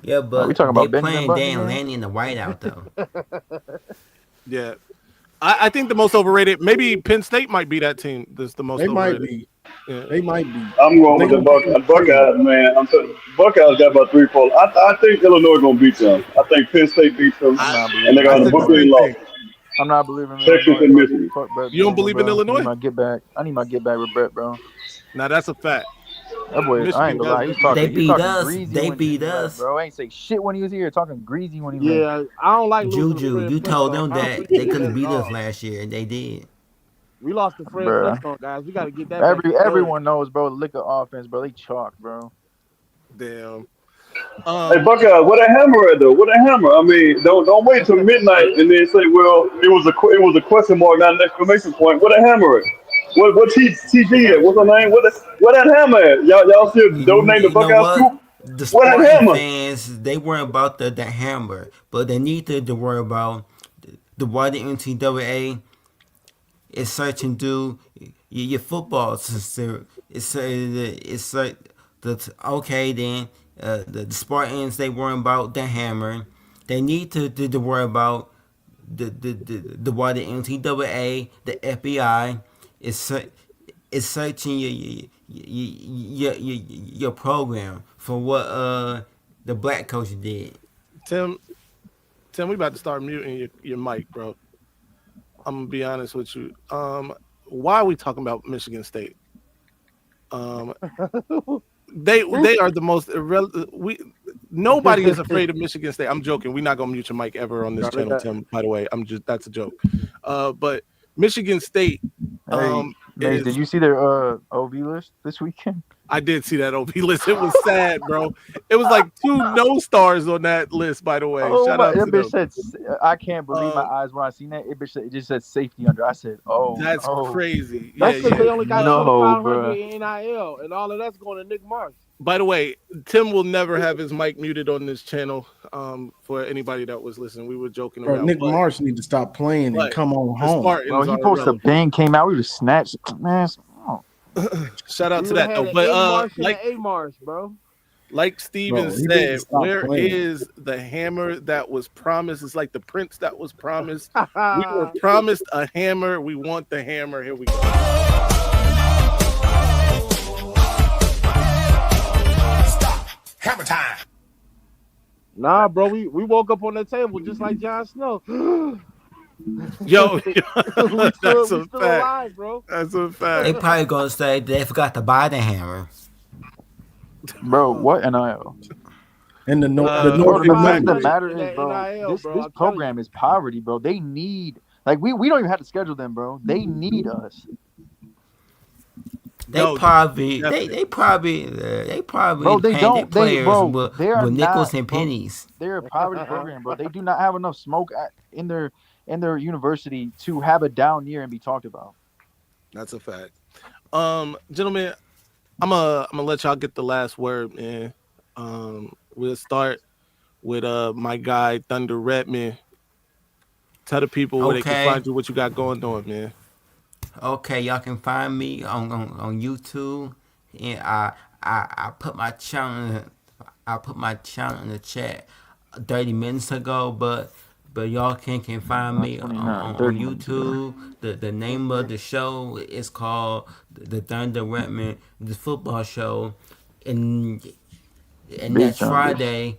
Yeah, but we talking about they playing Dan Lanning in the whiteout though. Yeah. I think the most overrated, maybe Penn State might be that team that's the most overrated. Might be. Yeah. They might be. I'm going with the Buckeyes, man. Buckeyes got about 3-4. I think Illinois is going to beat them. I think Penn State beats them. And they got a Brooklyn loss. I'm not believing in Texas and Michigan. You don't believe in Illinois? I need my get back with Brett, bro. Now that's a fact. That boy, I ain't gonna lie. He's talking. They beat us. Greasy They beat us, bro. I ain't say shit when he was here. Talking greasy when he was. Yeah, I don't like Juju. You told them that they couldn't beat us last year, and they did. We lost to Fred Flintstone, guys. We got to get that. Everyone knows, bro. Liquor offense, bro. They chalk, bro. Damn. Hey, Buckeye, what a hammer at though? What a hammer! I mean, don't wait till midnight and then say, well, it was a question mark, not an exclamation point. What a hammer at? What TG at? What's her name? What that hammer at? Y'all still don't name the Buckeye scoop? The Spartan fans, they worry about the hammer, but they need to worry about the why the NCAA is searching through your football system. It's okay then. The Spartans, they worry about the hammer. They need to worry about the why the NCAA, the FBI is searching your program for what the black coach did. Tim, we about to start muting your mic, bro. I'm gonna be honest with you. Why are we talking about Michigan State? They are the most nobody is afraid of Michigan State. I'm joking. We're not gonna mute your mic ever on this channel, Tim. By the way, that's a joke. But Michigan State. Did you see their OV list this weekend? I did see that OV list. It was sad, bro. It was like 2 no stars on that list, by the way. Shout out to them. Said, I can't believe my eyes when I seen that. It just said safety under. I said, that's crazy. That's because they only got 500 in NIL, and all of that's going to Nick Marsh. By the way, Tim will never have his mic muted on this channel. For anybody that was listening, we were joking around. Nick Marsh need to stop playing and come on home. Bro, he posted a bang, came out, we just snatched. Man, shout out to that though. But Marsh, bro. Like Steven said, where is the hammer that was promised? It's like the prince that was promised. We were promised a hammer. We want the hammer. Here we go. Hammer time. Nah, bro, we woke up on the table just like Jon Snow. Yo, that's a fact. Alive, bro. That's a fact. They probably gonna say they forgot to buy the hammer. Bro, what NIL? And the Bro, North the fact of the matter in is, that bro, NIL, this bro, I'm telling program you. is poverty, bro. They need we don't even have to schedule them, bro. They need us. They probably Bro, they paying their don't. players They are with nickels not, and bro. pennies. They're a poverty program, bro. They do not have enough smoke in their university to have a down year and be talked about. That's a fact. Gentlemen, I'm gonna let y'all get the last word, man. We'll start with my guy Thunder Redman. Tell the people where they can find you, what you got going on, man. Okay, y'all can find me on YouTube, and I put my channel in the chat 30 minutes ago, but y'all can find me on YouTube. The name of the show is called the Thunder Redman, the football show, and next Friday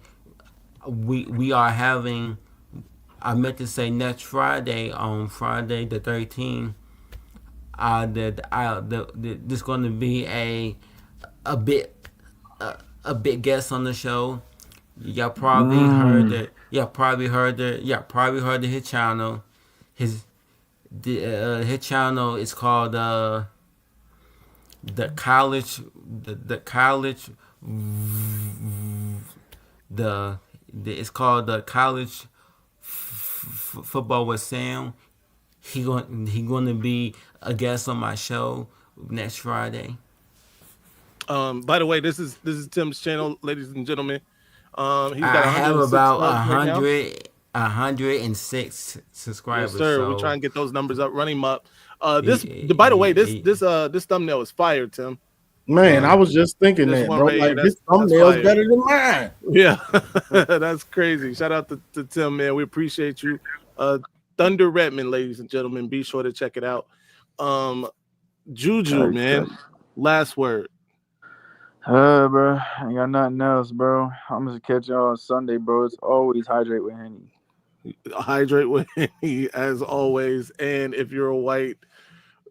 we are having. I meant to say next Friday, on Friday the 13th. There's going to be a big guest on the show. Y'all probably heard it. Y'all probably heard his channel. His channel is called the college. It's called the college football with Sam. He going to be a guest on my show next Friday. By the way, this is Tim's channel, ladies and gentlemen. He's got I have about 106 subscribers. Yes, sir. So We're trying to get those numbers up, run him up. By the way, this thumbnail is fire, Tim. Man, I was just thinking that, bro. Like, this thumbnail's better than mine. Yeah, that's crazy. Shout out to Tim, man. We appreciate you. Thunder Redman, ladies and gentlemen. Be sure to check it out. Juju, man. Last word. Bro, I ain't got nothing else, bro. I'm just catch y'all on Sunday, bro. It's always hydrate with Henny. Hydrate with Henny, as always. And if you're a white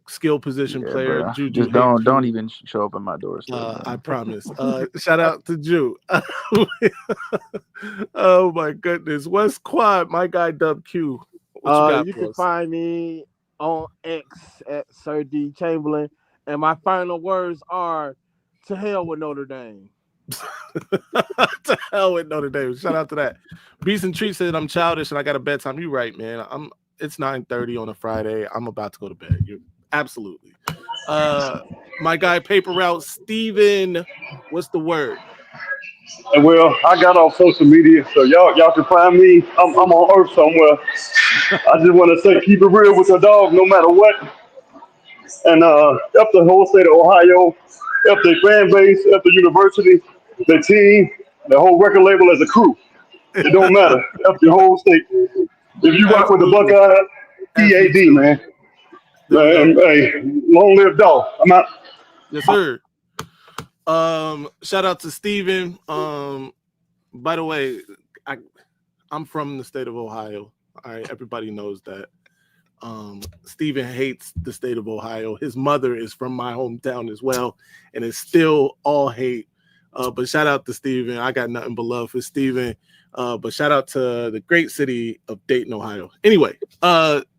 skill position player, bro. Juju, just don't even show up at my doorstep. I promise. Shout out to Ju. Oh my goodness. West Quad, my guy Dub Q. You can find me on X at Sir D Chamberlain, and my final words are to hell with Notre Dame. To hell with Notre Dame. Shout out to that. Beast and Treat said I'm childish and I got a bedtime. You right, man. It's 9:30 on a Friday. I'm about to go to bed. You're absolutely. My guy Paper Route, Steven. What's the word? Well, I got off social media, so y'all can find me. I'm on Earth somewhere. I just want to say, keep it real with your dog, no matter what. And up the whole state of Ohio, up the fan base, up the university, the team, the whole record label as a crew. It don't matter. Up the whole state. If you rock with the Buckeye, EAD, man. Man, hey, long live dog. I'm out. Yes, sir. Shout out to Steven. By the way, I'm from the state of Ohio. All right, everybody knows that. Steven hates the state of Ohio. His mother is from my hometown as well, and it's still all hate. But shout out to Steven. I got nothing but love for Steven. But shout out to the great city of Dayton, Ohio. Anyway,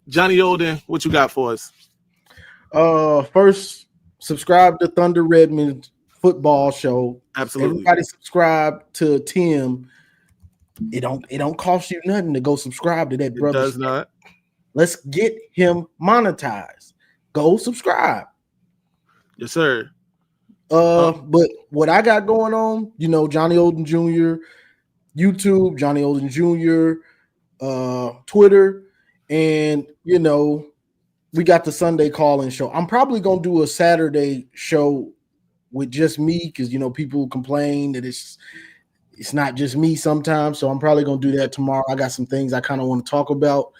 Johnny Olden, what you got for us? First, subscribe to Thunder Redman Football Show. Absolutely. Everybody subscribe to Tim. It don't cost you nothing to go subscribe to that brother. It does not. Let's get him monetized. Go subscribe. Yes, sir. But what I got going on, Johnny Olden Jr., YouTube, Johnny Olden Jr., Twitter, and we got the Sunday call-in show. I'm probably gonna do a Saturday show with just me because people complain that it's not just me sometimes. So I'm probably gonna do that tomorrow. I got some things I kind of want to talk about.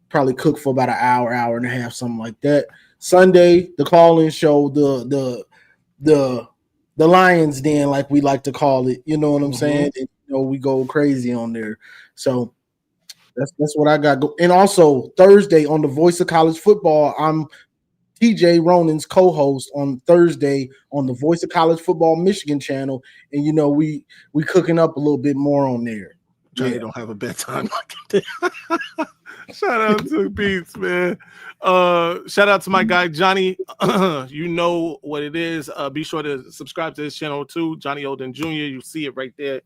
Probably cook for about an hour and a half, something like that. Sunday, the call-in show, the Lions Den, like we like to call it. You know what I'm saying? And, we go crazy on there. So that's what I got. And also Thursday on the Voice of College Football, I'm TJ Ronan's co-host on Thursday on the Voice of College Football Michigan channel, and we cooking up a little bit more on there. Johnny don't have a bedtime. Shout out to Beats, man. Shout out to my guy Johnny. You know what it is. Be sure to subscribe to his channel too, Johnny Olden Jr. You see it right there.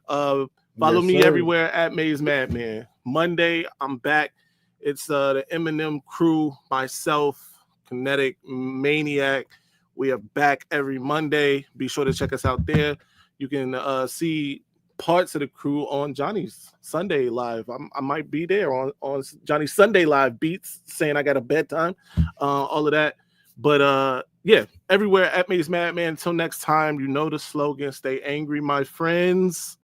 Follow me everywhere at Maize Madman. Monday, I'm back. It's the Eminem crew, myself, Kinetic, Maniac. We are back every Monday. Be sure to check us out there. You can see parts of the crew on Johnny's Sunday Live. I might be there on Johnny's Sunday Live beats, saying I got a bedtime, all of that. But yeah, everywhere at Maize Madman. Until next time, you know the slogan: stay angry, my friends.